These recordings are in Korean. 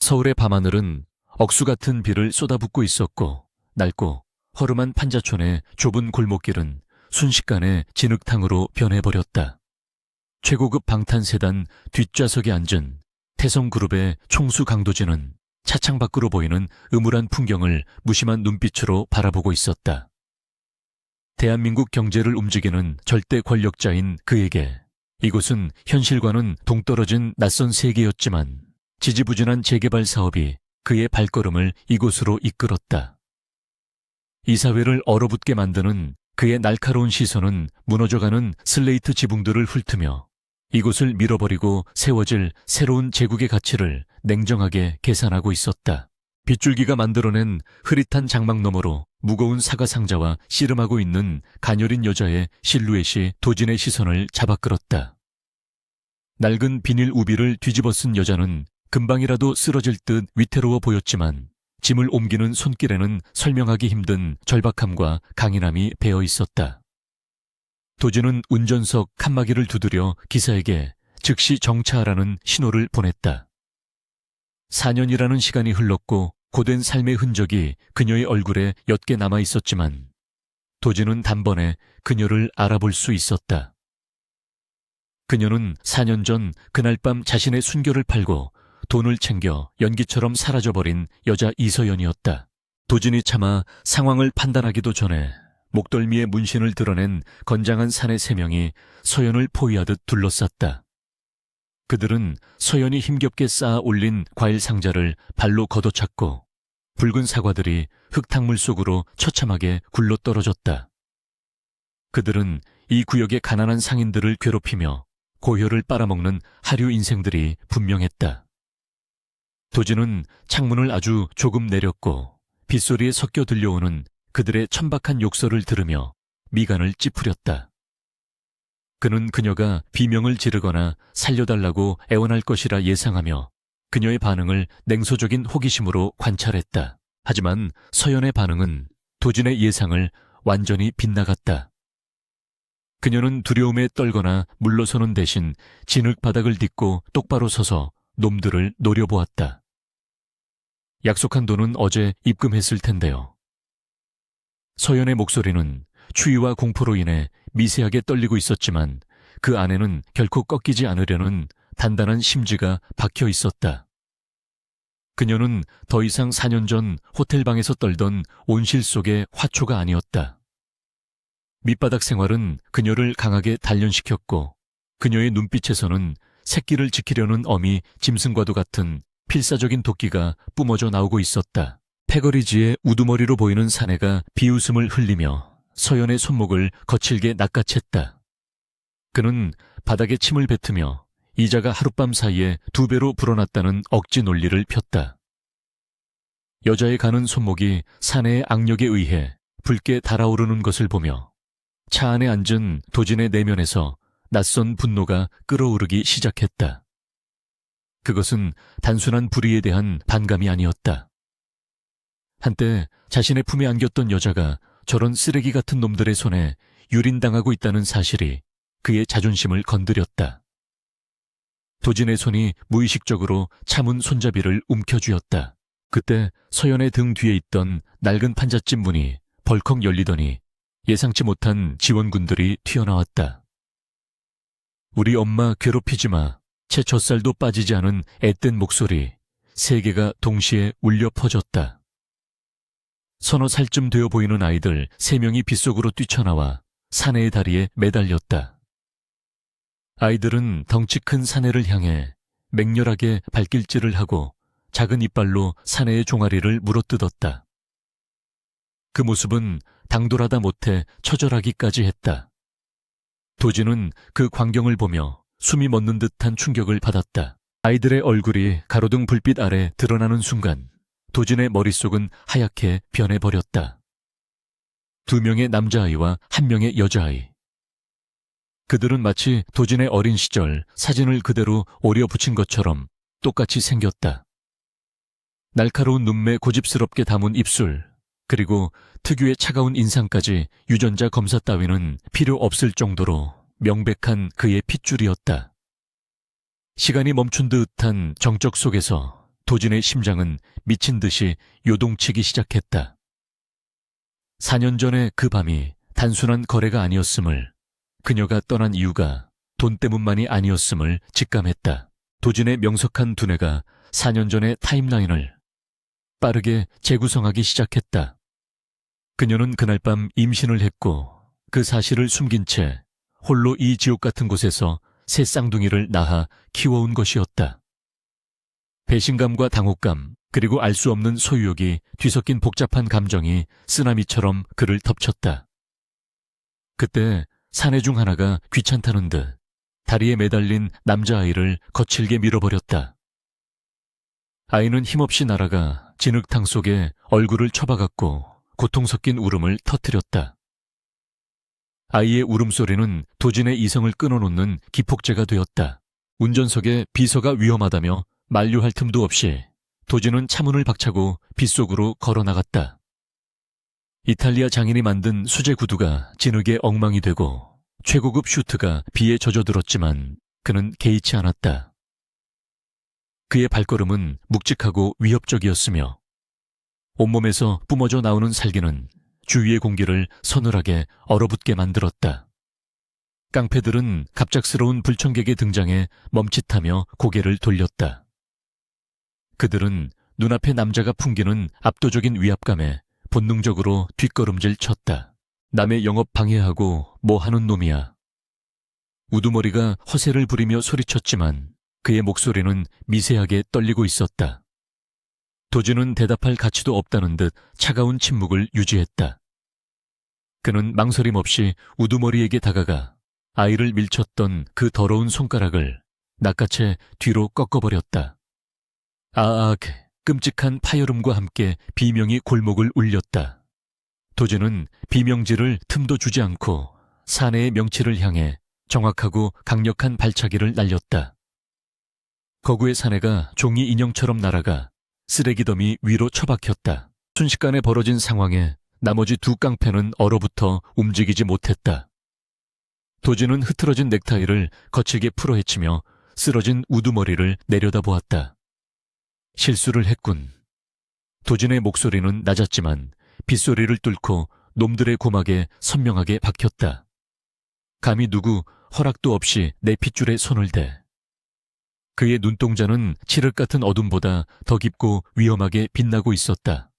서울의 밤하늘은 억수 같은 비를 쏟아붓고 있었고 낡고 허름한 판자촌의 좁은 골목길은 순식간에 진흙탕으로 변해버렸다. 최고급 방탄세단 뒷좌석에 앉은 태성그룹의 총수 강도진은 차창 밖으로 보이는 음울한 풍경을 무심한 눈빛으로 바라보고 있었다. 대한민국 경제를 움직이는 절대 권력자인 그에게 이곳은 현실과는 동떨어진 낯선 세계였지만 지지부진한 재개발 사업이 그의 발걸음을 이곳으로 이끌었다. 이 사회를 얼어붙게 만드는 그의 날카로운 시선은 무너져가는 슬레이트 지붕들을 훑으며 이곳을 밀어버리고 세워질 새로운 제국의 가치를 냉정하게 계산하고 있었다. 빗줄기가 만들어낸 흐릿한 장막 너머로 무거운 사과 상자와 씨름하고 있는 가녀린 여자의 실루엣이 도진의 시선을 잡아끌었다. 낡은 비닐 우비를 뒤집어 쓴 여자는 금방이라도 쓰러질 듯 위태로워 보였지만 짐을 옮기는 손길에는 설명하기 힘든 절박함과 강인함이 배어 있었다. 도진은 운전석 칸막이를 두드려 기사에게 즉시 정차하라는 신호를 보냈다. 4년이라는 시간이 흘렀고 고된 삶의 흔적이 그녀의 얼굴에 옅게 남아 있었지만 도진은 단번에 그녀를 알아볼 수 있었다. 그녀는 4년 전 그날 밤 자신의 순결을 팔고 돈을 챙겨 연기처럼 사라져버린 여자 이서연이었다. 도진이 차마 상황을 판단하기도 전에 목덜미에 문신을 드러낸 건장한 사내 3명이 서연을 포위하듯 둘러쌌다. 그들은 서연이 힘겹게 쌓아 올린 과일 상자를 발로 걷어찼고 붉은 사과들이 흙탕물 속으로 처참하게 굴러떨어졌다. 그들은 이 구역의 가난한 상인들을 괴롭히며 고혈을 빨아먹는 하류 인생들이 분명했다. 도진은 창문을 아주 조금 내렸고 빗소리에 섞여 들려오는 그들의 천박한 욕설을 들으며 미간을 찌푸렸다. 그는 그녀가 비명을 지르거나 살려달라고 애원할 것이라 예상하며 그녀의 반응을 냉소적인 호기심으로 관찰했다. 하지만 서연의 반응은 도진의 예상을 완전히 빗나갔다. 그녀는 두려움에 떨거나 물러서는 대신 진흙 바닥을 딛고 똑바로 서서 놈들을 노려보았다. 약속한 돈은 어제 입금했을 텐데요. 서연의 목소리는 추위와 공포로 인해 미세하게 떨리고 있었지만 그 안에는 결코 꺾이지 않으려는 단단한 심지가 박혀 있었다. 그녀는 더 이상 4년 전 호텔방에서 떨던 온실 속의 화초가 아니었다. 밑바닥 생활은 그녀를 강하게 단련시켰고 그녀의 눈빛에서는 새끼를 지키려는 어미 짐승과도 같은 필사적인 도끼가 뿜어져 나오고 있었다. 패거리지의 우두머리로 보이는 사내가 비웃음을 흘리며 서연의 손목을 거칠게 낚아챘다. 그는 바닥에 침을 뱉으며 이자가 하룻밤 사이에 2배로 불어났다는 억지 논리를 폈다. 여자의 가는 손목이 사내의 악력에 의해 붉게 달아오르는 것을 보며 차 안에 앉은 도진의 내면에서 낯선 분노가 끓어오르기 시작했다. 그것은 단순한 불의에 대한 반감이 아니었다. 한때 자신의 품에 안겼던 여자가 저런 쓰레기 같은 놈들의 손에 유린당하고 있다는 사실이 그의 자존심을 건드렸다. 도진의 손이 무의식적으로 차문 손잡이를 움켜쥐었다. 그때 서연의 등 뒤에 있던 낡은 판잣집 문이 벌컥 열리더니 예상치 못한 지원군들이 튀어나왔다. 우리 엄마 괴롭히지 마. 채 젖살도 빠지지 않은 앳된 목소리 3개가 동시에 울려 퍼졌다. 서너 살쯤 되어 보이는 아이들 3명이 빗속으로 뛰쳐나와 사내의 다리에 매달렸다. 아이들은 덩치 큰 사내를 향해 맹렬하게 발길질을 하고 작은 이빨로 사내의 종아리를 물어뜯었다. 그 모습은 당돌하다 못해 처절하기까지 했다. 도진은 그 광경을 보며 숨이 멎는 듯한 충격을 받았다. 아이들의 얼굴이 가로등 불빛 아래 드러나는 순간 도진의 머릿속은 하얗게 변해버렸다. 2명의 남자아이와 1명의 여자아이. 그들은 마치 도진의 어린 시절 사진을 그대로 오려 붙인 것처럼 똑같이 생겼다. 날카로운 눈매 고집스럽게 담은 입술, 그리고 특유의 차가운 인상까지 유전자 검사 따위는 필요 없을 정도로 명백한 그의 핏줄이었다. 시간이 멈춘 듯한 정적 속에서 도진의 심장은 미친 듯이 요동치기 시작했다. 4년 전의 그 밤이 단순한 거래가 아니었음을, 그녀가 떠난 이유가 돈 때문만이 아니었음을 직감했다. 도진의 명석한 두뇌가 4년 전의 타임라인을 빠르게 재구성하기 시작했다. 그녀는 그날 밤 임신을 했고 그 사실을 숨긴 채 홀로 이 지옥 같은 곳에서 새 쌍둥이를 낳아 키워온 것이었다. 배신감과 당혹감, 그리고 알 수 없는 소유욕이 뒤섞인 복잡한 감정이 쓰나미처럼 그를 덮쳤다. 그때 사내 중 하나가 귀찮다는 듯 다리에 매달린 남자아이를 거칠게 밀어버렸다. 아이는 힘없이 날아가 진흙탕 속에 얼굴을 처박았고 고통 섞인 울음을 터뜨렸다. 아이의 울음소리는 도진의 이성을 끊어놓는 기폭제가 되었다. 운전석에 비서가 위험하다며 만류할 틈도 없이 도진은 차문을 박차고 빗속으로 걸어나갔다. 이탈리아 장인이 만든 수제 구두가 진흙에 엉망이 되고 최고급 슈트가 비에 젖어들었지만 그는 개의치 않았다. 그의 발걸음은 묵직하고 위협적이었으며 온몸에서 뿜어져 나오는 살기는 주위의 공기를 서늘하게 얼어붙게 만들었다. 깡패들은 갑작스러운 불청객의 등장에 멈칫하며 고개를 돌렸다. 그들은 눈앞에 남자가 풍기는 압도적인 위압감에 본능적으로 뒷걸음질 쳤다. 남의 영업 방해하고 뭐 하는 놈이야. 우두머리가 허세를 부리며 소리쳤지만 그의 목소리는 미세하게 떨리고 있었다. 도진은 대답할 가치도 없다는 듯 차가운 침묵을 유지했다. 그는 망설임 없이 우두머리에게 다가가 아이를 밀쳤던 그 더러운 손가락을 낚아채 뒤로 꺾어버렸다. 아악, 끔찍한 파열음과 함께 비명이 골목을 울렸다. 도진은 비명지를 틈도 주지 않고 사내의 명치를 향해 정확하고 강력한 발차기를 날렸다. 거구의 사내가 종이 인형처럼 날아가 쓰레기 더미 위로 처박혔다. 순식간에 벌어진 상황에 나머지 두 깡패는 얼어붙어 움직이지 못했다. 도진은 흐트러진 넥타이를 거칠게 풀어헤치며 쓰러진 우두머리를 내려다보았다. 실수를 했군. 도진의 목소리는 낮았지만 빗소리를 뚫고 놈들의 고막에 선명하게 박혔다. 감히 누구 허락도 없이 내 핏줄에 손을 대. 그의 눈동자는 칠흑 같은 어둠보다 더 깊고 위험하게 빛나고 있었다.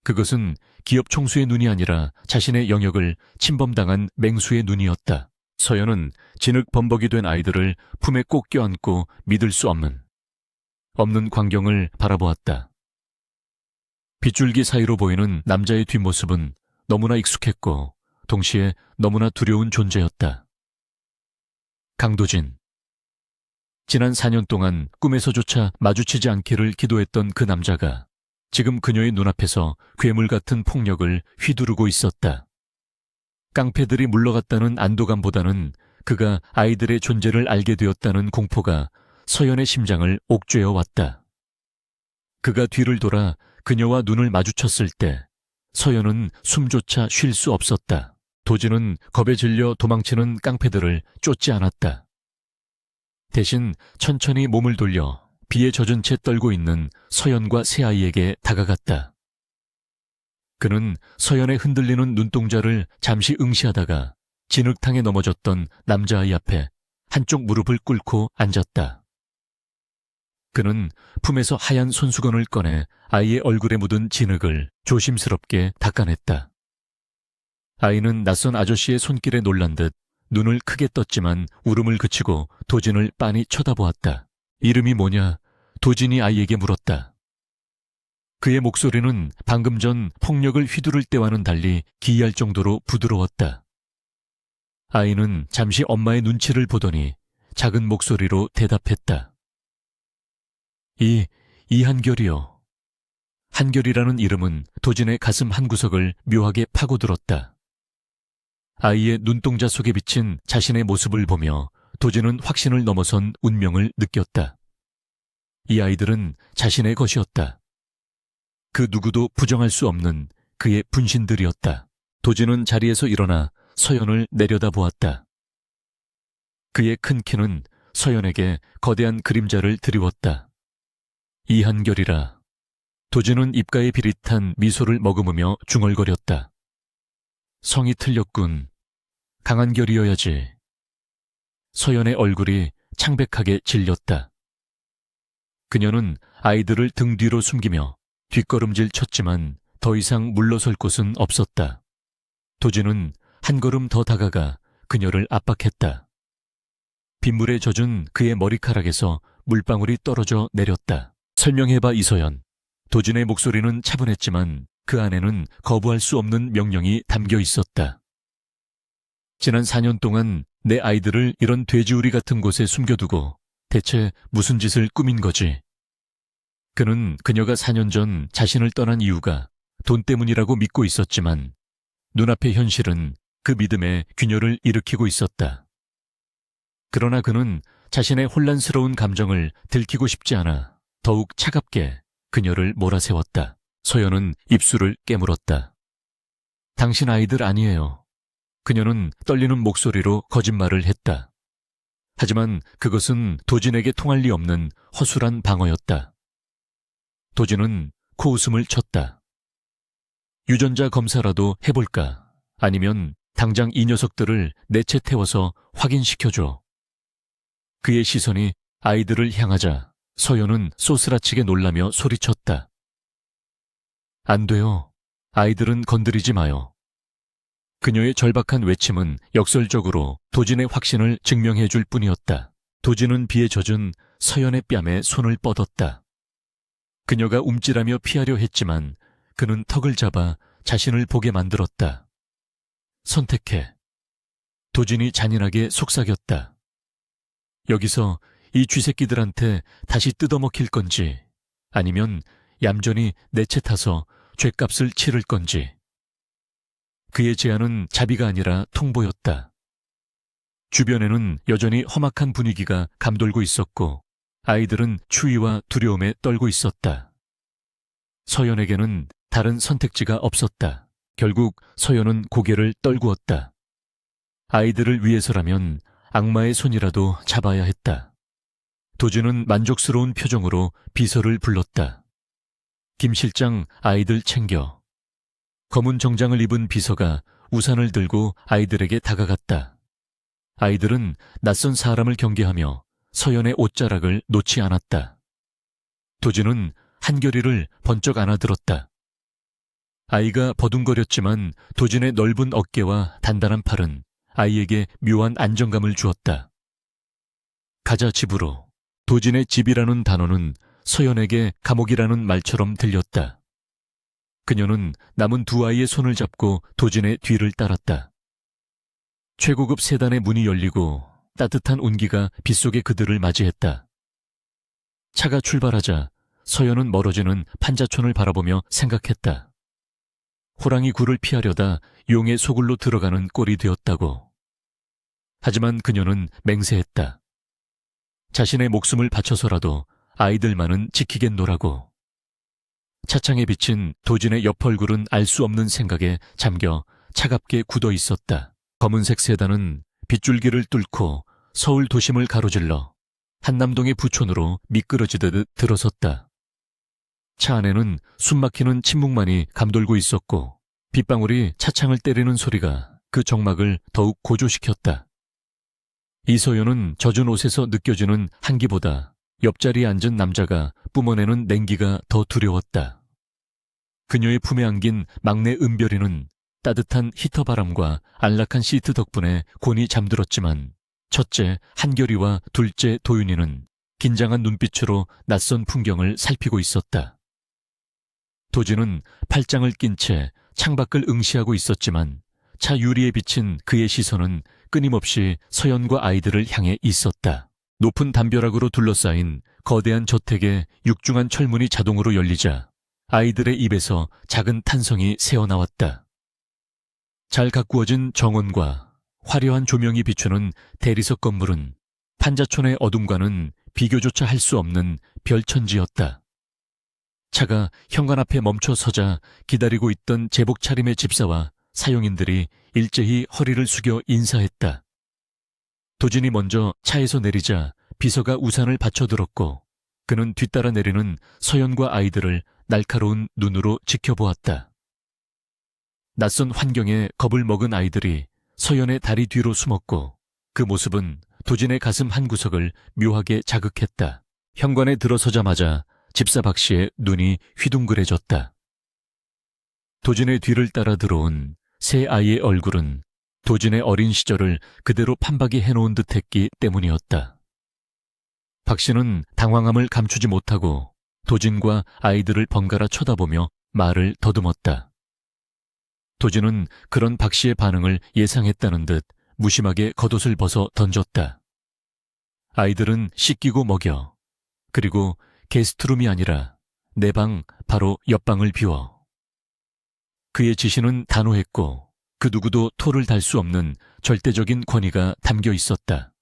그것은 기업 총수의 눈이 아니라 자신의 영역을 침범당한 맹수의 눈이었다. 서연은 진흙 범벅이 된 아이들을 품에 꼭 껴안고 믿을 수 없는 광경을 바라보았다. 빗줄기 사이로 보이는 남자의 뒷모습은 너무나 익숙했고 동시에 너무나 두려운 존재였다. 강도진. 지난 4년 동안 꿈에서조차 마주치지 않기를 기도했던 그 남자가 지금 그녀의 눈앞에서 괴물 같은 폭력을 휘두르고 있었다. 깡패들이 물러갔다는 안도감보다는 그가 아이들의 존재를 알게 되었다는 공포가 서연의 심장을 옥죄어 왔다. 그가 뒤를 돌아 그녀와 눈을 마주쳤을 때 서연은 숨조차 쉴 수 없었다. 도진은 겁에 질려 도망치는 깡패들을 쫓지 않았다. 대신 천천히 몸을 돌려 비에 젖은 채 떨고 있는 서연과 새아이에게 다가갔다. 그는 서연의 흔들리는 눈동자를 잠시 응시하다가 진흙탕에 넘어졌던 남자아이 앞에 한쪽 무릎을 꿇고 앉았다. 그는 품에서 하얀 손수건을 꺼내 아이의 얼굴에 묻은 진흙을 조심스럽게 닦아냈다. 아이는 낯선 아저씨의 손길에 놀란 듯 눈을 크게 떴지만 울음을 그치고 도진을 빤히 쳐다보았다. 이름이 뭐냐? 도진이 아이에게 물었다. 그의 목소리는 방금 전 폭력을 휘두를 때와는 달리 기이할 정도로 부드러웠다. 아이는 잠시 엄마의 눈치를 보더니 작은 목소리로 대답했다. 이한결이요. 한결이라는 이름은 도진의 가슴 한구석을 묘하게 파고들었다. 아이의 눈동자 속에 비친 자신의 모습을 보며 도진은 확신을 넘어선 운명을 느꼈다. 이 아이들은 자신의 것이었다. 그 누구도 부정할 수 없는 그의 분신들이었다. 도진은 자리에서 일어나 서연을 내려다보았다. 그의 큰 키는 서연에게 거대한 그림자를 드리웠다. 이한결이라. 도진은 입가에 비릿한 미소를 머금으며 중얼거렸다. 성이 틀렸군. 강한결이어야지. 서연의 얼굴이 창백하게 질렸다. 그녀는 아이들을 등 뒤로 숨기며 뒷걸음질 쳤지만 더 이상 물러설 곳은 없었다. 도진은 한 걸음 더 다가가 그녀를 압박했다. 빗물에 젖은 그의 머리카락에서 물방울이 떨어져 내렸다. 설명해봐, 이서연. 도진의 목소리는 차분했지만 그 안에는 거부할 수 없는 명령이 담겨 있었다. 지난 4년 동안 내 아이들을 이런 돼지우리 같은 곳에 숨겨두고 대체 무슨 짓을 꾸민 거지? 그는 그녀가 4년 전 자신을 떠난 이유가 돈 때문이라고 믿고 있었지만 눈앞의 현실은 그 믿음에 균열을 일으키고 있었다. 그러나 그는 자신의 혼란스러운 감정을 들키고 싶지 않아 더욱 차갑게 그녀를 몰아세웠다. 서연은 입술을 깨물었다. 당신 아이들 아니에요. 그녀는 떨리는 목소리로 거짓말을 했다. 하지만 그것은 도진에게 통할 리 없는 허술한 방어였다. 도진은 코웃음을 쳤다. 유전자 검사라도 해볼까? 아니면 당장 이 녀석들을 내 채 태워서 확인시켜줘. 그의 시선이 아이들을 향하자 서연은 쏘스라치게 놀라며 소리쳤다. 안 돼요. 아이들은 건드리지 마요. 그녀의 절박한 외침은 역설적으로 도진의 확신을 증명해 줄 뿐이었다. 도진은 비에 젖은 서연의 뺨에 손을 뻗었다. 그녀가 움찔하며 피하려 했지만 그는 턱을 잡아 자신을 보게 만들었다. 선택해. 도진이 잔인하게 속삭였다. 여기서 이 쥐새끼들한테 다시 뜯어먹힐 건지 아니면 얌전히 내 채 타서 죗값을 치를 건지. 그의 제안은 자비가 아니라 통보였다. 주변에는 여전히 험악한 분위기가 감돌고 있었고 아이들은 추위와 두려움에 떨고 있었다. 서연에게는 다른 선택지가 없었다. 결국 서연은 고개를 떨구었다. 아이들을 위해서라면 악마의 손이라도 잡아야 했다. 도진은 만족스러운 표정으로 비서를 불렀다. 김 실장, 아이들 챙겨. 검은 정장을 입은 비서가 우산을 들고 아이들에게 다가갔다. 아이들은 낯선 사람을 경계하며 서연의 옷자락을 놓지 않았다. 도진은 한결이를 번쩍 안아들었다. 아이가 버둥거렸지만 도진의 넓은 어깨와 단단한 팔은 아이에게 묘한 안정감을 주었다. 가자, 집으로. 도진의 집이라는 단어는 서연에게 감옥이라는 말처럼 들렸다. 그녀는 남은 두 아이의 손을 잡고 도진의 뒤를 따랐다. 최고급 세단의 문이 열리고 따뜻한 온기가 빗속에 그들을 맞이했다. 차가 출발하자 서연은 멀어지는 판자촌을 바라보며 생각했다. 호랑이 굴을 피하려다 용의 소굴로 들어가는 꼴이 되었다고. 하지만 그녀는 맹세했다. 자신의 목숨을 바쳐서라도 아이들만은 지키겠노라고. 차창에 비친 도진의 옆 얼굴은 알 수 없는 생각에 잠겨 차갑게 굳어 있었다. 검은색 세단은 빗줄기를 뚫고 서울 도심을 가로질러 한남동의 부촌으로 미끄러지듯 들어섰다. 차 안에는 숨막히는 침묵만이 감돌고 있었고 빗방울이 차창을 때리는 소리가 그 정막을 더욱 고조시켰다. 이서연은 젖은 옷에서 느껴지는 한기보다 옆자리에 앉은 남자가 뿜어내는 냉기가 더 두려웠다. 그녀의 품에 안긴 막내 은별이는 따뜻한 히터 바람과 안락한 시트 덕분에 곤히 잠들었지만 첫째 한결이와 둘째 도윤이는 긴장한 눈빛으로 낯선 풍경을 살피고 있었다. 도진은 팔짱을 낀 채 창밖을 응시하고 있었지만 차 유리에 비친 그의 시선은 끊임없이 서연과 아이들을 향해 있었다. 높은 담벼락으로 둘러싸인 거대한 저택의 육중한 철문이 자동으로 열리자 아이들의 입에서 작은 탄성이 새어나왔다. 잘 가꾸어진 정원과 화려한 조명이 비추는 대리석 건물은 판자촌의 어둠과는 비교조차 할 수 없는 별천지였다. 차가 현관 앞에 멈춰 서자 기다리고 있던 제복 차림의 집사와 사용인들이 일제히 허리를 숙여 인사했다. 도진이 먼저 차에서 내리자 비서가 우산을 받쳐들었고 그는 뒤따라 내리는 서연과 아이들을 날카로운 눈으로 지켜보았다. 낯선 환경에 겁을 먹은 아이들이 서연의 다리 뒤로 숨었고 그 모습은 도진의 가슴 한구석을 묘하게 자극했다. 현관에 들어서자마자 집사 박 씨의 눈이 휘둥그레졌다. 도진의 뒤를 따라 들어온 세 아이의 얼굴은 도진의 어린 시절을 그대로 판박이 해놓은 듯했기 때문이었다. 박 씨는 당황함을 감추지 못하고 도진과 아이들을 번갈아 쳐다보며 말을 더듬었다. 도진은 그런 박 씨의 반응을 예상했다는 듯 무심하게 겉옷을 벗어 던졌다. 아이들은 씻기고 먹여. 그리고 게스트룸이 아니라 내 방 바로 옆방을 비워. 그의 지시는 단호했고 그 누구도 토를 달 수 없는 절대적인 권위가 담겨 있었다.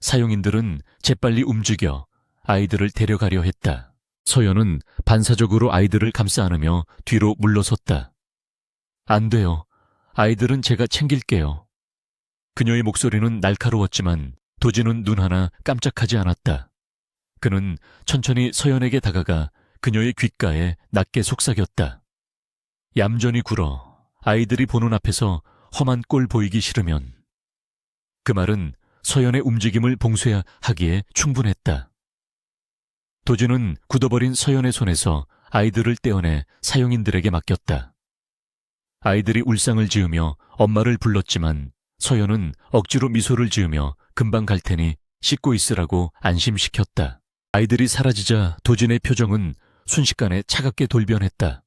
사용인들은 재빨리 움직여 아이들을 데려가려 했다. 서연은 반사적으로 아이들을 감싸 안으며 뒤로 물러섰다. 안 돼요. 아이들은 제가 챙길게요. 그녀의 목소리는 날카로웠지만 도진은 눈 하나 깜짝하지 않았다. 그는 천천히 서연에게 다가가 그녀의 귓가에 낮게 속삭였다. 얌전히 굴어. 아이들이 보는 앞에서 험한 꼴 보이기 싫으면. 그 말은 서연의 움직임을 봉쇄하기에 충분했다. 도진은 굳어버린 서연의 손에서 아이들을 떼어내 사용인들에게 맡겼다. 아이들이 울상을 지으며 엄마를 불렀지만 서연은 억지로 미소를 지으며 금방 갈 테니 씻고 있으라고 안심시켰다. 아이들이 사라지자 도진의 표정은 순식간에 차갑게 돌변했다.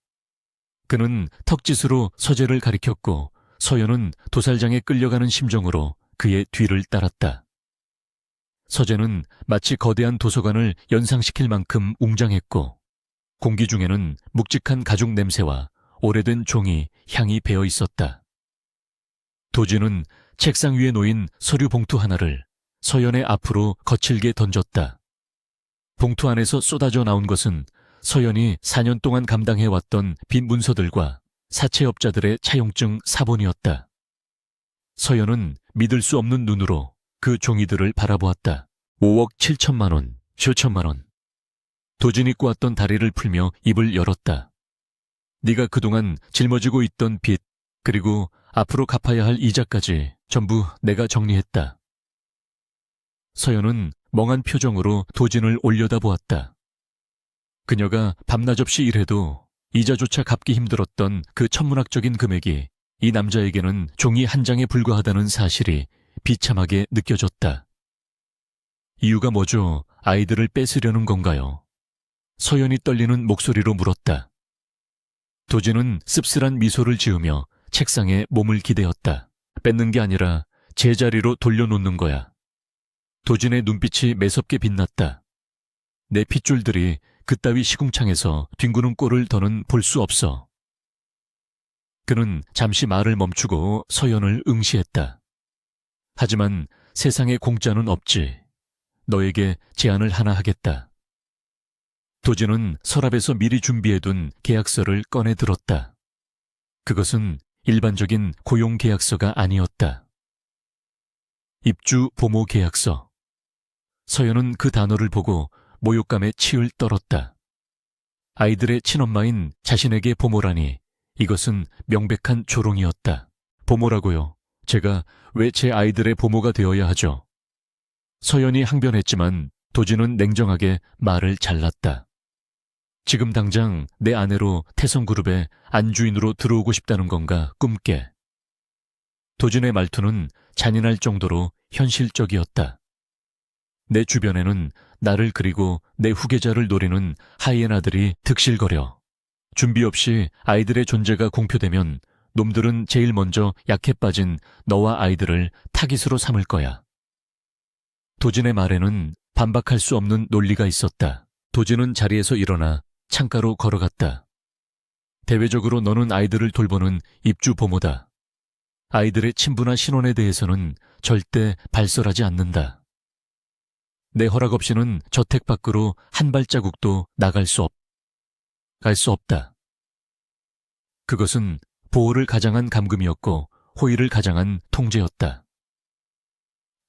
그는 턱짓으로 서재를 가리켰고 서연은 도살장에 끌려가는 심정으로 그의 뒤를 따랐다. 서재는 마치 거대한 도서관을 연상시킬 만큼 웅장했고 공기 중에는 묵직한 가죽 냄새와 오래된 종이 향이 배어 있었다. 도진은 책상 위에 놓인 서류 봉투 하나를 서연의 앞으로 거칠게 던졌다. 봉투 안에서 쏟아져 나온 것은 서연이 4년 동안 감당해왔던 빈 문서들과 사채업자들의 차용증 사본이었다. 서연은 믿을 수 없는 눈으로 그 종이들을 바라보았다. 5억 7천만 원, 7천만 원. 도진이 꼬았던 다리를 풀며 입을 열었다. 네가 그동안 짊어지고 있던 빚, 그리고 앞으로 갚아야 할 이자까지 전부 내가 정리했다. 서연은 멍한 표정으로 도진을 올려다보았다. 그녀가 밤낮 없이 일해도 이자조차 갚기 힘들었던 그 천문학적인 금액이 이 남자에게는 종이 한 장에 불과하다는 사실이 비참하게 느껴졌다. 이유가 뭐죠? 아이들을 뺏으려는 건가요? 서연이 떨리는 목소리로 물었다. 도진은 씁쓸한 미소를 지으며 책상에 몸을 기대었다. 뺏는 게 아니라 제자리로 돌려놓는 거야. 도진의 눈빛이 매섭게 빛났다. 내 핏줄들이 그따위 시궁창에서 뒹구는 꼴을 더는 볼 수 없어. 그는 잠시 말을 멈추고 서연을 응시했다. 하지만 세상에 공짜는 없지. 너에게 제안을 하나 하겠다. 도진은 서랍에서 미리 준비해둔 계약서를 꺼내 들었다. 그것은 일반적인 고용계약서가 아니었다. 입주 보모 계약서. 서연은 그 단어를 보고 모욕감에 치을 떨었다. 아이들의 친엄마인 자신에게 보모라니 이것은 명백한 조롱이었다. 보모라고요. 제가 왜 제 아이들의 보모가 되어야 하죠? 서연이 항변했지만 도진은 냉정하게 말을 잘랐다. 지금 당장 내 아내로 태성그룹의 안주인으로 들어오고 싶다는 건가 꿈깨. 도진의 말투는 잔인할 정도로 현실적이었다. 내 주변에는 나를 그리고 내 후계자를 노리는 하이에나들이 득실거려. 준비 없이 아이들의 존재가 공표되면 놈들은 제일 먼저 약해 빠진 너와 아이들을 타깃으로 삼을 거야. 도진의 말에는 반박할 수 없는 논리가 있었다. 도진은 자리에서 일어나 창가로 걸어갔다. 대외적으로 너는 아이들을 돌보는 입주 보모다. 아이들의 친부나 신원에 대해서는 절대 발설하지 않는다. 내 허락 없이는 저택 밖으로 한 발자국도 나갈 수 없다. 그것은 보호를 가장한 감금이었고 호의를 가장한 통제였다.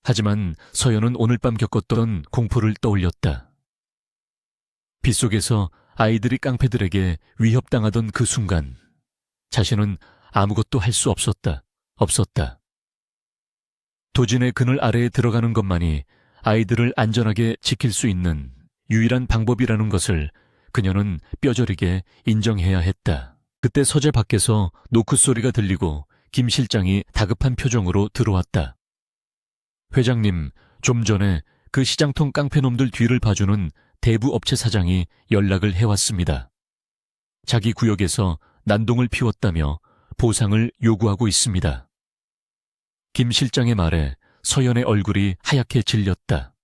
하지만 서연은 오늘 밤 겪었던 공포를 떠올렸다. 빗속에서 아이들이 깡패들에게 위협당하던 그 순간 자신은 아무것도 할 수 없었다. 도진의 그늘 아래에 들어가는 것만이 아이들을 안전하게 지킬 수 있는 유일한 방법이라는 것을 그녀는 뼈저리게 인정해야 했다. 그때 서재 밖에서 노크 소리가 들리고 김 실장이 다급한 표정으로 들어왔다. 회장님, 좀 전에 그 시장통 깡패놈들 뒤를 봐주는 대부 업체 사장이 연락을 해왔습니다. 자기 구역에서 난동을 피웠다며 보상을 요구하고 있습니다. 김 실장의 말에 서연의 얼굴이 하얗게 질렸다.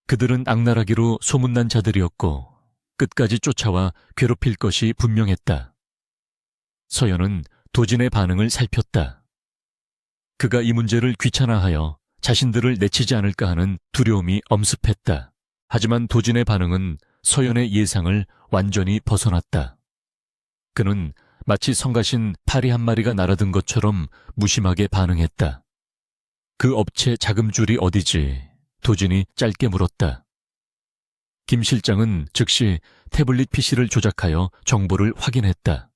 그들은 악랄하기로 소문난 자들이었고 끝까지 쫓아와 괴롭힐 것이 분명했다. 서연은 도진의 반응을 살폈다. 그가 이 문제를 귀찮아하여 자신들을 내치지 않을까 하는 두려움이 엄습했다. 하지만 도진의 반응은 서연의 예상을 완전히 벗어났다. 그는 마치 성가신 파리 한 마리가 날아든 것처럼 무심하게 반응했다. 그 업체 자금줄이 어디지? 도진이 짧게 물었다. 김 실장은 즉시 태블릿 PC를 조작하여 정보를 확인했다.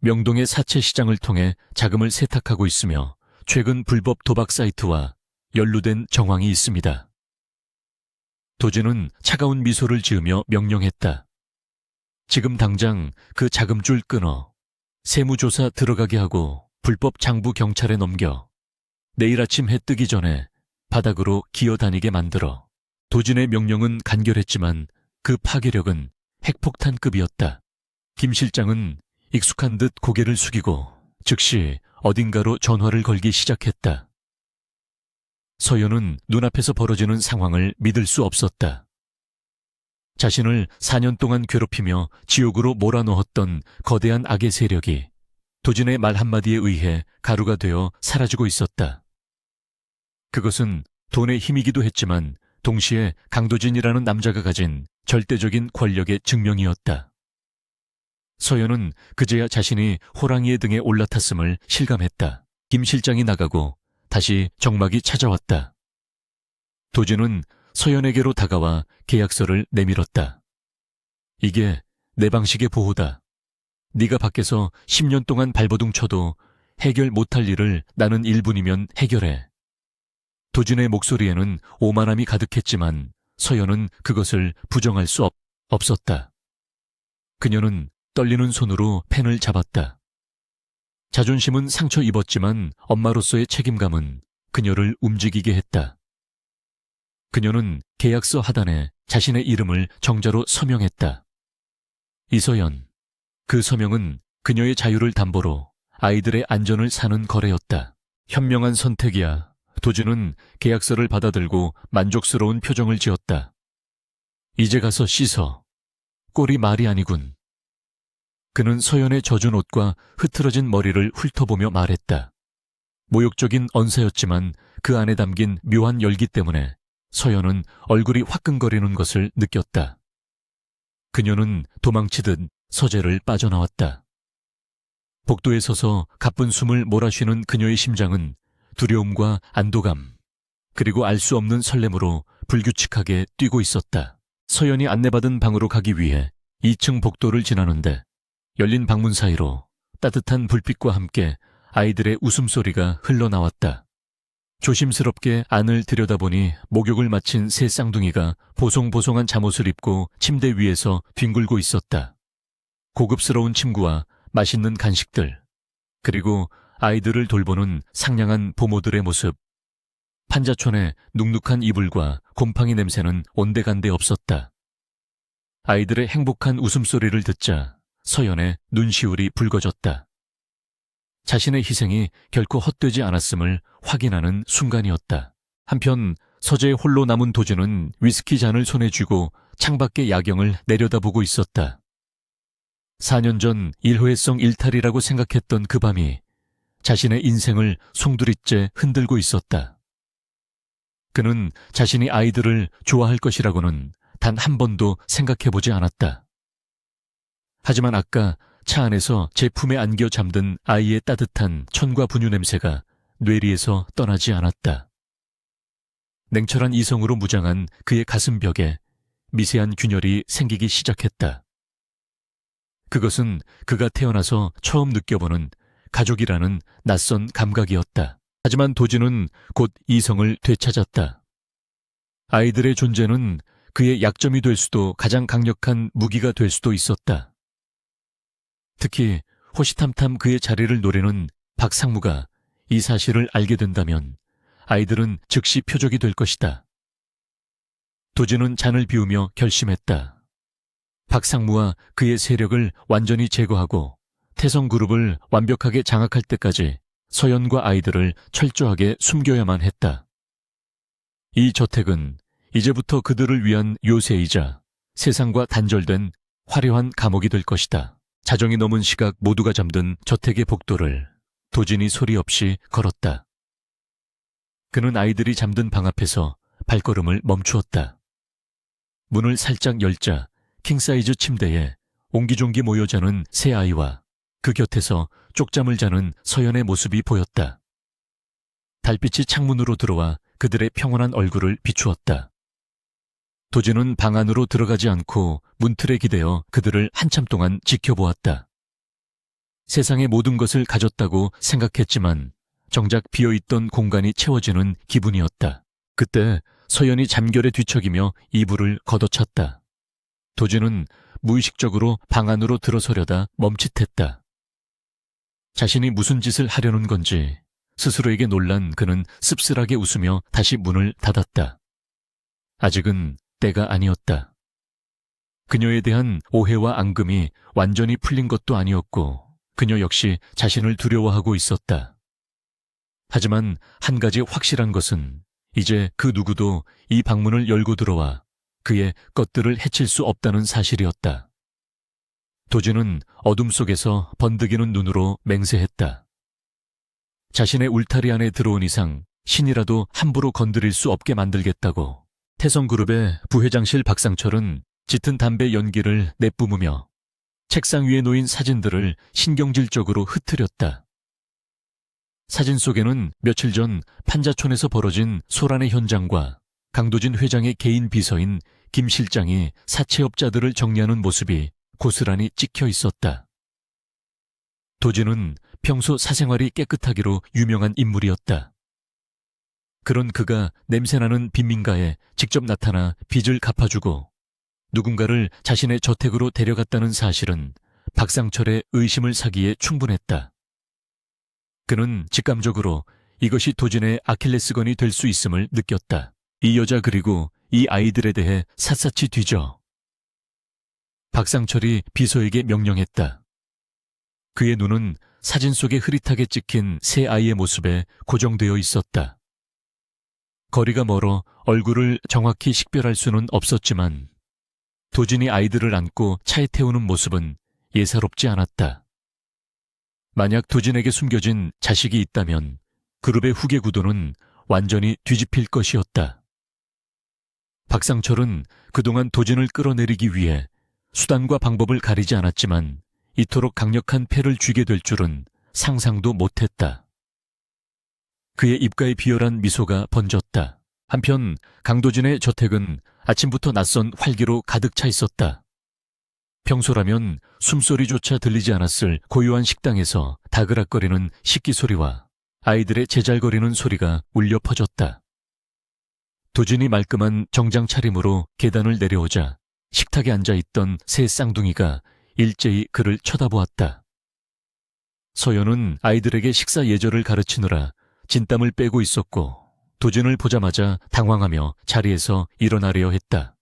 명동의 사채 시장을 통해 자금을 세탁하고 있으며 최근 불법 도박 사이트와 연루된 정황이 있습니다. 도진은 차가운 미소를 지으며 명령했다. 지금 당장 그 자금줄 끊어 세무조사 들어가게 하고 불법 장부 경찰에 넘겨 내일 아침 해 뜨기 전에 바닥으로 기어다니게 만들어. 도진의 명령은 간결했지만 그 파괴력은 핵폭탄급이었다. 김 실장은 익숙한 듯 고개를 숙이고 즉시 어딘가로 전화를 걸기 시작했다. 서연은 눈앞에서 벌어지는 상황을 믿을 수 없었다. 자신을 4년 동안 괴롭히며 지옥으로 몰아넣었던 거대한 악의 세력이 도진의 말 한마디에 의해 가루가 되어 사라지고 있었다. 그것은 돈의 힘이기도 했지만 동시에 강도진이라는 남자가 가진 절대적인 권력의 증명이었다. 서연은 그제야 자신이 호랑이의 등에 올라탔음을 실감했다. 김 실장이 나가고 다시 정막이 찾아왔다. 도진은 서연에게로 다가와 계약서를 내밀었다. 이게 내 방식의 보호다. 네가 밖에서 10년 동안 발버둥 쳐도 해결 못할 일을 나는 1분이면 해결해. 도진의 목소리에는 오만함이 가득했지만 서연은 그것을 부정할 수 없었다. 그녀는 떨리는 손으로 펜을 잡았다. 자존심은 상처 입었지만 엄마로서의 책임감은 그녀를 움직이게 했다. 그녀는 계약서 하단에 자신의 이름을 정자로 서명했다. 이서연. 그 서명은 그녀의 자유를 담보로 아이들의 안전을 사는 거래였다. 현명한 선택이야. 도진은 계약서를 받아들고 만족스러운 표정을 지었다. 이제 가서 씻어. 꼴이 말이 아니군. 그는 서연의 젖은 옷과 흐트러진 머리를 훑어보며 말했다. 모욕적인 언사였지만 그 안에 담긴 묘한 열기 때문에 서연은 얼굴이 화끈거리는 것을 느꼈다. 그녀는 도망치듯 서재를 빠져나왔다. 복도에 서서 가쁜 숨을 몰아쉬는 그녀의 심장은 두려움과 안도감, 그리고 알 수 없는 설렘으로 불규칙하게 뛰고 있었다. 서연이 안내받은 방으로 가기 위해 2층 복도를 지나는데 열린 방문 사이로 따뜻한 불빛과 함께 아이들의 웃음소리가 흘러나왔다. 조심스럽게 안을 들여다보니 목욕을 마친 새 쌍둥이가 보송보송한 잠옷을 입고 침대 위에서 뒹굴고 있었다. 고급스러운 침구와 맛있는 간식들, 그리고 아이들을 돌보는 상냥한 부모들의 모습. 판자촌의 눅눅한 이불과 곰팡이 냄새는 온데간데 없었다. 아이들의 행복한 웃음소리를 듣자 서연의 눈시울이 붉어졌다. 자신의 희생이 결코 헛되지 않았음을 확인하는 순간이었다. 한편 서재에 홀로 남은 도준은 위스키 잔을 손에 쥐고 창밖의 야경을 내려다보고 있었다. 4년 전 일회성 일탈이라고 생각했던 그 밤이 자신의 인생을 송두리째 흔들고 있었다. 그는 자신이 아이들을 좋아할 것이라고는 단 한 번도 생각해보지 않았다. 하지만 아까 차 안에서 제 품에 안겨 잠든 아이의 따뜻한 천과 분유 냄새가 뇌리에서 떠나지 않았다. 냉철한 이성으로 무장한 그의 가슴벽에 미세한 균열이 생기기 시작했다. 그것은 그가 태어나서 처음 느껴보는 가족이라는 낯선 감각이었다. 하지만 도진은 곧 이성을 되찾았다. 아이들의 존재는 그의 약점이 될 수도 가장 강력한 무기가 될 수도 있었다. 특히 호시탐탐 그의 자리를 노리는 박상무가 이 사실을 알게 된다면 아이들은 즉시 표적이 될 것이다. 도진은 잔을 비우며 결심했다. 박상무와 그의 세력을 완전히 제거하고 태성그룹을 완벽하게 장악할 때까지 서연과 아이들을 철저하게 숨겨야만 했다. 이 저택은 이제부터 그들을 위한 요새이자 세상과 단절된 화려한 감옥이 될 것이다. 자정이 넘은 시각 모두가 잠든 저택의 복도를 도진이 소리 없이 걸었다. 그는 아이들이 잠든 방 앞에서 발걸음을 멈추었다. 문을 살짝 열자 킹사이즈 침대에 옹기종기 모여 자는 세 아이와 그 곁에서 쪽잠을 자는 서연의 모습이 보였다. 달빛이 창문으로 들어와 그들의 평온한 얼굴을 비추었다. 도진은 방 안으로 들어가지 않고 문틀에 기대어 그들을 한참 동안 지켜보았다. 세상의 모든 것을 가졌다고 생각했지만 정작 비어있던 공간이 채워지는 기분이었다. 그때 서연이 잠결에 뒤척이며 이불을 걷어찼다. 도진은 무의식적으로 방 안으로 들어서려다 멈칫했다. 자신이 무슨 짓을 하려는 건지 스스로에게 놀란 그는 씁쓸하게 웃으며 다시 문을 닫았다. 아직은 때가 아니었다. 그녀에 대한 오해와 앙금이 완전히 풀린 것도 아니었고 그녀 역시 자신을 두려워하고 있었다. 하지만 한 가지 확실한 것은 이제 그 누구도 이 방문을 열고 들어와 그의 것들을 해칠 수 없다는 사실이었다. 도진은 어둠 속에서 번득이는 눈으로 맹세했다. 자신의 울타리 안에 들어온 이상 신이라도 함부로 건드릴 수 없게 만들겠다고. 태성그룹의 부회장실 박상철은 짙은 담배 연기를 내뿜으며 책상 위에 놓인 사진들을 신경질적으로 흩트렸다. 사진 속에는 며칠 전 판자촌에서 벌어진 소란의 현장과 강도진 회장의 개인 비서인 김 실장이 사채업자들을 정리하는 모습이 고스란히 찍혀 있었다. 도진은 평소 사생활이 깨끗하기로 유명한 인물이었다. 그런 그가 냄새나는 빈민가에 직접 나타나 빚을 갚아주고 누군가를 자신의 저택으로 데려갔다는 사실은 박상철의 의심을 사기에 충분했다. 그는 직감적으로 이것이 도진의 아킬레스건이 될 수 있음을 느꼈다. 이 여자 그리고 이 아이들에 대해 샅샅이 뒤져. 박상철이 비서에게 명령했다. 그의 눈은 사진 속에 흐릿하게 찍힌 세 아이의 모습에 고정되어 있었다. 거리가 멀어 얼굴을 정확히 식별할 수는 없었지만 도진이 아이들을 안고 차에 태우는 모습은 예사롭지 않았다. 만약 도진에게 숨겨진 자식이 있다면 그룹의 후계 구도는 완전히 뒤집힐 것이었다. 박상철은 그동안 도진을 끌어내리기 위해 수단과 방법을 가리지 않았지만 이토록 강력한 패를 쥐게 될 줄은 상상도 못했다. 그의 입가에 비열한 미소가 번졌다. 한편 강도진의 저택은 아침부터 낯선 활기로 가득 차 있었다. 평소라면 숨소리조차 들리지 않았을 고요한 식당에서 다그락거리는 식기 소리와 아이들의 제잘거리는 소리가 울려 퍼졌다. 도진이 말끔한 정장 차림으로 계단을 내려오자 식탁에 앉아있던 새 쌍둥이가 일제히 그를 쳐다보았다. 서연은 아이들에게 식사 예절을 가르치느라 진땀을 빼고 있었고 도진을 보자마자 당황하며 자리에서 일어나려 했다.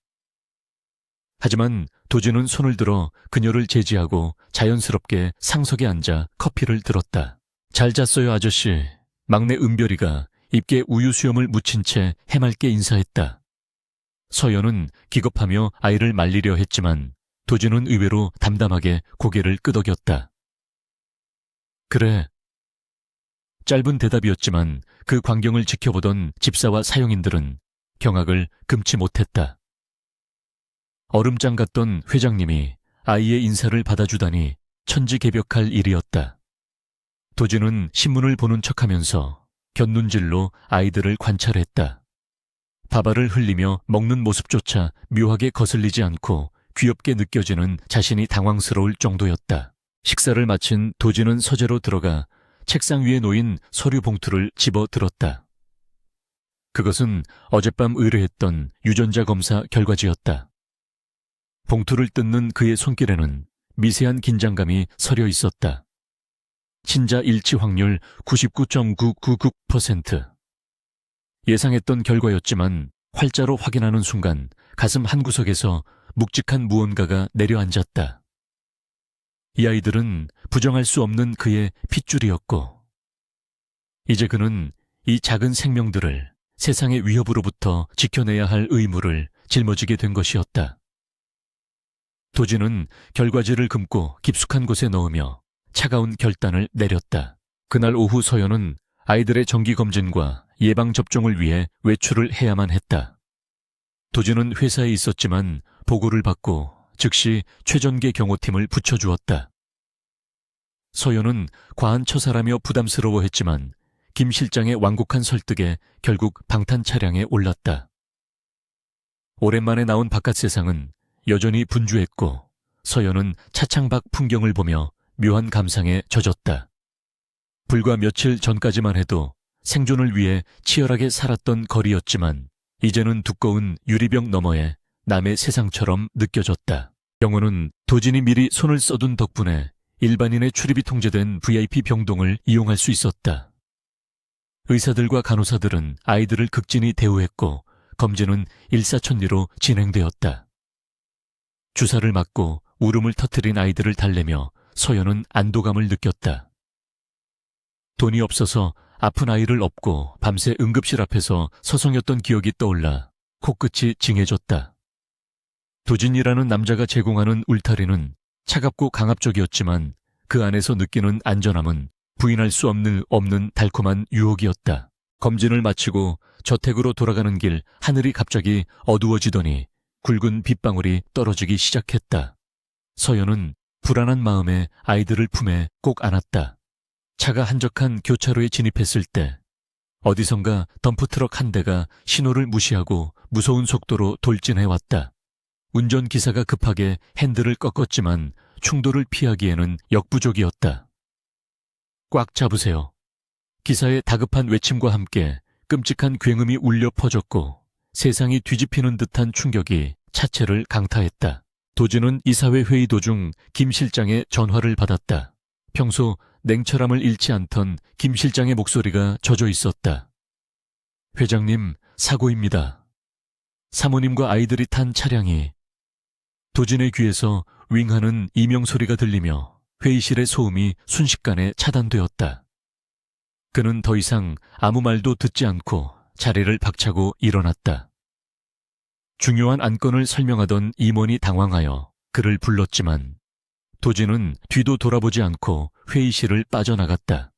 하지만 도진은 손을 들어 그녀를 제지하고 자연스럽게 상석에 앉아 커피를 들었다. 잘 잤어요, 아저씨. 막내 은별이가 입게 우유 수염을 묻힌 채 해맑게 인사했다. 서연은 기겁하며 아이를 말리려 했지만 도진은 의외로 담담하게 고개를 끄덕였다. 그래. 짧은 대답이었지만 그 광경을 지켜보던 집사와 사용인들은 경악을 금치 못했다. 얼음장 같던 회장님이 아이의 인사를 받아주다니 천지개벽할 일이었다. 도진은 신문을 보는 척하면서 곁눈질로 아이들을 관찰했다. 밥알을 흘리며 먹는 모습조차 묘하게 거슬리지 않고 귀엽게 느껴지는 자신이 당황스러울 정도였다. 식사를 마친 도진은 서재로 들어가 책상 위에 놓인 서류 봉투를 집어 들었다. 그것은 어젯밤 의뢰했던 유전자 검사 결과지였다. 봉투를 뜯는 그의 손길에는 미세한 긴장감이 서려 있었다. 친자 일치 확률 99.999%. 예상했던 결과였지만 활자로 확인하는 순간 가슴 한구석에서 묵직한 무언가가 내려앉았다. 이 아이들은 부정할 수 없는 그의 핏줄이었고, 이제 그는 이 작은 생명들을 세상의 위협으로부터 지켜내야 할 의무를 짊어지게 된 것이었다. 도진은 결과지를 금고 깊숙한 곳에 넣으며 차가운 결단을 내렸다. 그날 오후 서연은 아이들의 정기검진과 예방접종을 위해 외출을 해야만 했다. 도진은 회사에 있었지만 보고를 받고 즉시 최전계 경호팀을 붙여주었다. 서연은 과한 처사라며 부담스러워했지만 김 실장의 완곡한 설득에 결국 방탄 차량에 올랐다. 오랜만에 나온 바깥 세상은 여전히 분주했고 서연은 차창 밖 풍경을 보며 묘한 감상에 젖었다. 불과 며칠 전까지만 해도 생존을 위해 치열하게 살았던 거리였지만 이제는 두꺼운 유리병 너머에 남의 세상처럼 느껴졌다. 병원은 도진이 미리 손을 써둔 덕분에 일반인의 출입이 통제된 VIP 병동을 이용할 수 있었다. 의사들과 간호사들은 아이들을 극진히 대우했고 검진은 일사천리로 진행되었다. 주사를 맞고 울음을 터뜨린 아이들을 달래며 서연은 안도감을 느꼈다. 돈이 없어서 아픈 아이를 업고 밤새 응급실 앞에서 서성였던 기억이 떠올라 코끝이 징해졌다. 도진이라는 남자가 제공하는 울타리는 차갑고 강압적이었지만 그 안에서 느끼는 안전함은 부인할 수 없는 달콤한 유혹이었다. 검진을 마치고 저택으로 돌아가는 길 하늘이 갑자기 어두워지더니 굵은 빗방울이 떨어지기 시작했다. 서연은 불안한 마음에 아이들을 품에 꼭 안았다. 차가 한적한 교차로에 진입했을 때 어디선가 덤프트럭 한 대가 신호를 무시하고 무서운 속도로 돌진해왔다. 운전기사가 급하게 핸들을 꺾었지만 충돌을 피하기에는 역부족이었다. 꽉 잡으세요. 기사의 다급한 외침과 함께 끔찍한 굉음이 울려 퍼졌고 세상이 뒤집히는 듯한 충격이 차체를 강타했다. 도진은 이사회 회의 도중 김 실장의 전화를 받았다. 평소 냉철함을 잃지 않던 김 실장의 목소리가 젖어 있었다. 회장님, 사고입니다. 사모님과 아이들이 탄 차량이. 도진의 귀에서 윙하는 이명소리가 들리며 회의실의 소음이 순식간에 차단되었다. 그는 더 이상 아무 말도 듣지 않고 자리를 박차고 일어났다. 중요한 안건을 설명하던 임원이 당황하여 그를 불렀지만 도진은 뒤도 돌아보지 않고 회의실을 빠져나갔다.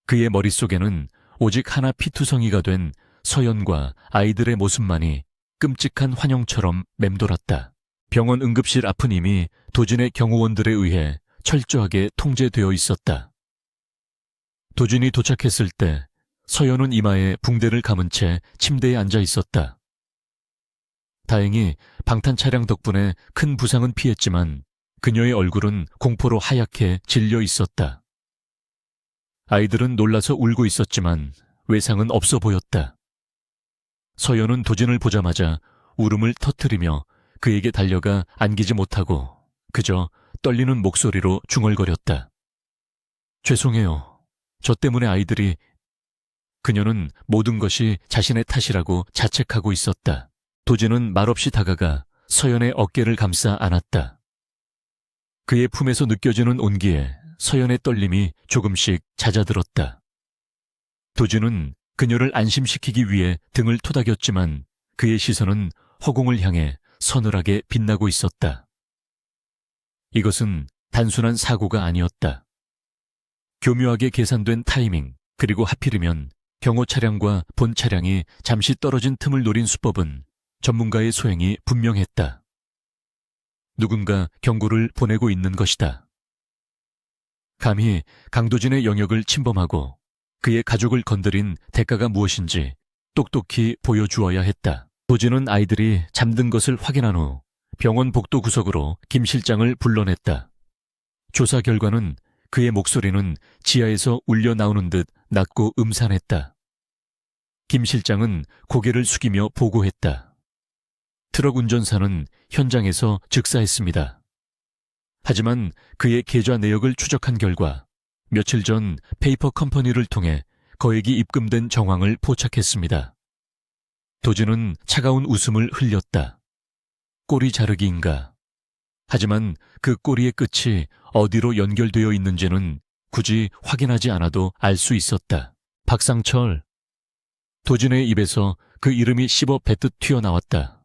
그의 머릿속에는 오직 하나 피투성이가 된 서연과 아이들의 모습만이 끔찍한 환영처럼 맴돌았다. 병원 응급실 앞은 이미 도진의 경호원들에 의해 철저하게 통제되어 있었다. 도진이 도착했을 때 서연은 이마에 붕대를 감은 채 침대에 앉아 있었다. 다행히 방탄 차량 덕분에 큰 부상은 피했지만 그녀의 얼굴은 공포로 하얗게 질려 있었다. 아이들은 놀라서 울고 있었지만 외상은 없어 보였다. 서연은 도진을 보자마자 울음을 터뜨리며 그에게 달려가 안기지 못하고 그저 떨리는 목소리로 중얼거렸다. 죄송해요. 저 때문에 아이들이... 그녀는 모든 것이 자신의 탓이라고 자책하고 있었다. 도진은 말없이 다가가 서연의 어깨를 감싸 안았다. 그의 품에서 느껴지는 온기에 서연의 떨림이 조금씩 잦아들었다. 도진은 그녀를 안심시키기 위해 등을 토닥였지만 그의 시선은 허공을 향해 서늘하게 빛나고 있었다. 이것은 단순한 사고가 아니었다. 교묘하게 계산된 타이밍, 그리고 하필이면 경호 차량과 본 차량이 잠시 떨어진 틈을 노린 수법은 전문가의 소행이 분명했다. 누군가 경고를 보내고 있는 것이다. 감히 강도진의 영역을 침범하고 그의 가족을 건드린 대가가 무엇인지 똑똑히 보여주어야 했다. 도진은 아이들이 잠든 것을 확인한 후 병원 복도 구석으로 김 실장을 불러냈다. 조사 결과는 그의 목소리는 지하에서 울려 나오는 듯 낮고 음산했다. 김 실장은 고개를 숙이며 보고했다. 트럭 운전사는 현장에서 즉사했습니다. 하지만 그의 계좌 내역을 추적한 결과 며칠 전 페이퍼 컴퍼니를 통해 거액이 입금된 정황을 포착했습니다. 도진은 차가운 웃음을 흘렸다. 꼬리 자르기인가? 하지만 그 꼬리의 끝이 어디로 연결되어 있는지는 굳이 확인하지 않아도 알 수 있었다. 박상철. 도진의 입에서 그 이름이 씹어 뱉듯 튀어나왔다.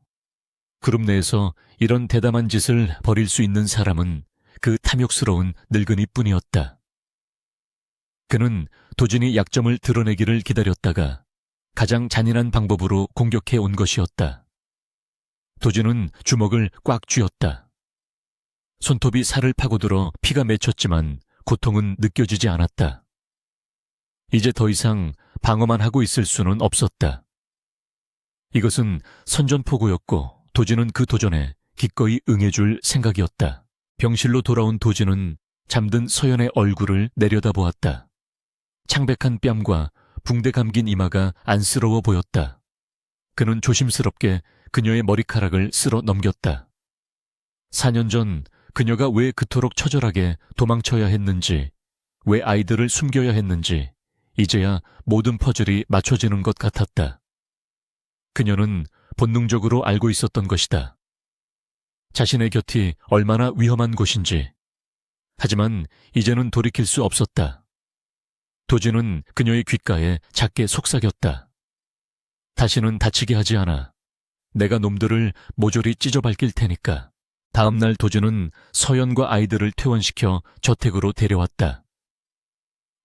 그룹 내에서 이런 대담한 짓을 벌일 수 있는 사람은 그 탐욕스러운 늙은이뿐이었다. 그는 도진이 약점을 드러내기를 기다렸다가 가장 잔인한 방법으로 공격해 온 것이었다. 도진은 주먹을 꽉 쥐었다. 손톱이 살을 파고들어 피가 맺혔지만 고통은 느껴지지 않았다. 이제 더 이상 방어만 하고 있을 수는 없었다. 이것은 선전포고였고 도진은 그 도전에 기꺼이 응해줄 생각이었다. 병실로 돌아온 도진은 잠든 서연의 얼굴을 내려다보았다. 창백한 뺨과 붕대 감긴 이마가 안쓰러워 보였다. 그는 조심스럽게 그녀의 머리카락을 쓸어 넘겼다. 4년 전 그녀가 왜 그토록 처절하게 도망쳐야 했는지, 왜 아이들을 숨겨야 했는지 이제야 모든 퍼즐이 맞춰지는 것 같았다. 그녀는 본능적으로 알고 있었던 것이다. 자신의 곁이 얼마나 위험한 곳인지. 하지만 이제는 돌이킬 수 없었다. 도진은 그녀의 귓가에 작게 속삭였다. 다시는 다치게 하지 않아. 내가 놈들을 모조리 찢어밟길 테니까. 다음 날 도진은 서연과 아이들을 퇴원시켜 저택으로 데려왔다.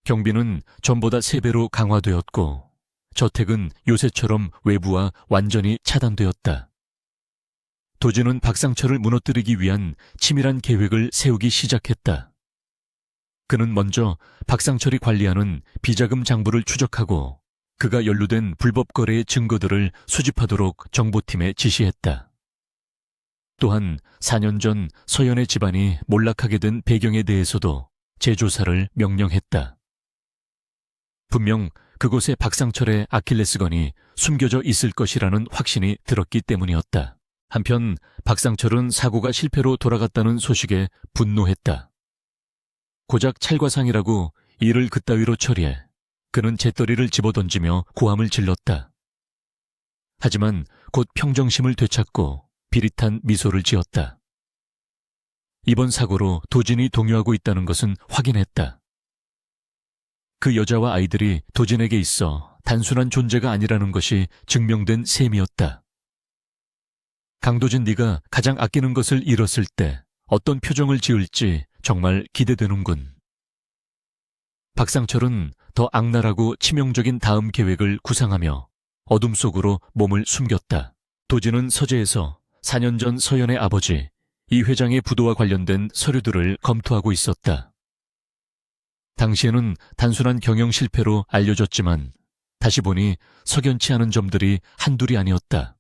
경비는 전보다 3배로 강화되었고 저택은 요새처럼 외부와 완전히 차단되었다. 도진은 박상철을 무너뜨리기 위한 치밀한 계획을 세우기 시작했다. 그는 먼저 박상철이 관리하는 비자금 장부를 추적하고 그가 연루된 불법 거래의 증거들을 수집하도록 정보팀에 지시했다. 또한 4년 전 서연의 집안이 몰락하게 된 배경에 대해서도 재조사를 명령했다. 분명 그곳에 박상철의 아킬레스건이 숨겨져 있을 것이라는 확신이 들었기 때문이었다. 한편 박상철은 사고가 실패로 돌아갔다는 소식에 분노했다. 고작 찰과상이라고 일을 그따위로 처리해 그는 재떨이를 집어던지며 고함을 질렀다. 하지만 곧 평정심을 되찾고 비릿한 미소를 지었다. 이번 사고로 도진이 동요하고 있다는 것은 확인했다. 그 여자와 아이들이 도진에게 있어 단순한 존재가 아니라는 것이 증명된 셈이었다. 강도진, 네가 가장 아끼는 것을 잃었을 때 어떤 표정을 지을지 정말 기대되는군. 박상철은 더 악랄하고 치명적인 다음 계획을 구상하며 어둠 속으로 몸을 숨겼다. 도진은 서재에서 4년 전 서연의 아버지 이 회장의 부도와 관련된 서류들을 검토하고 있었다. 당시에는 단순한 경영 실패로 알려졌지만 다시 보니 석연치 않은 점들이 한둘이 아니었다.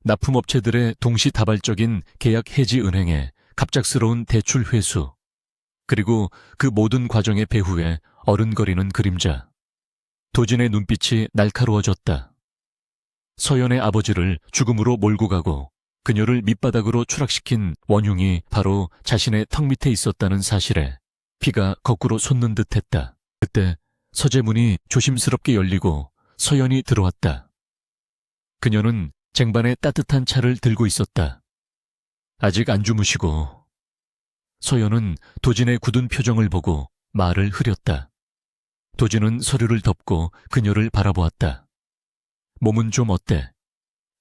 납품업체들의 동시다발적인 계약 해지 은행에 갑작스러운 대출 회수, 그리고 그 모든 과정의 배후에 어른거리는 그림자. 도진의 눈빛이 날카로워졌다. 서연의 아버지를 죽음으로 몰고 가고 그녀를 밑바닥으로 추락시킨 원흉이 바로 자신의 턱 밑에 있었다는 사실에 피가 거꾸로 솟는 듯했다. 그때 서재 문이 조심스럽게 열리고 서연이 들어왔다. 그녀는 쟁반에 따뜻한 차를 들고 있었다. 아직 안 주무시고. 서연은 도진의 굳은 표정을 보고 말을 흐렸다. 도진은 서류를 덮고 그녀를 바라보았다. 몸은 좀 어때?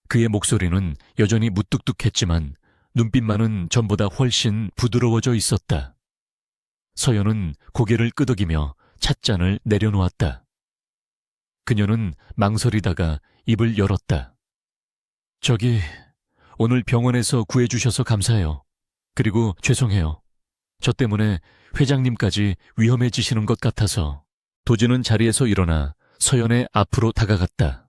그의 목소리는 여전히 무뚝뚝했지만 눈빛만은 전보다 훨씬 부드러워져 있었다. 서연은 고개를 끄덕이며 찻잔을 내려놓았다. 그녀는 망설이다가 입을 열었다. 저기, 오늘 병원에서 구해주셔서 감사해요. 그리고 죄송해요. 저 때문에 회장님까지 위험해지시는 것 같아서. 도진은 자리에서 일어나 서연의 앞으로 다가갔다.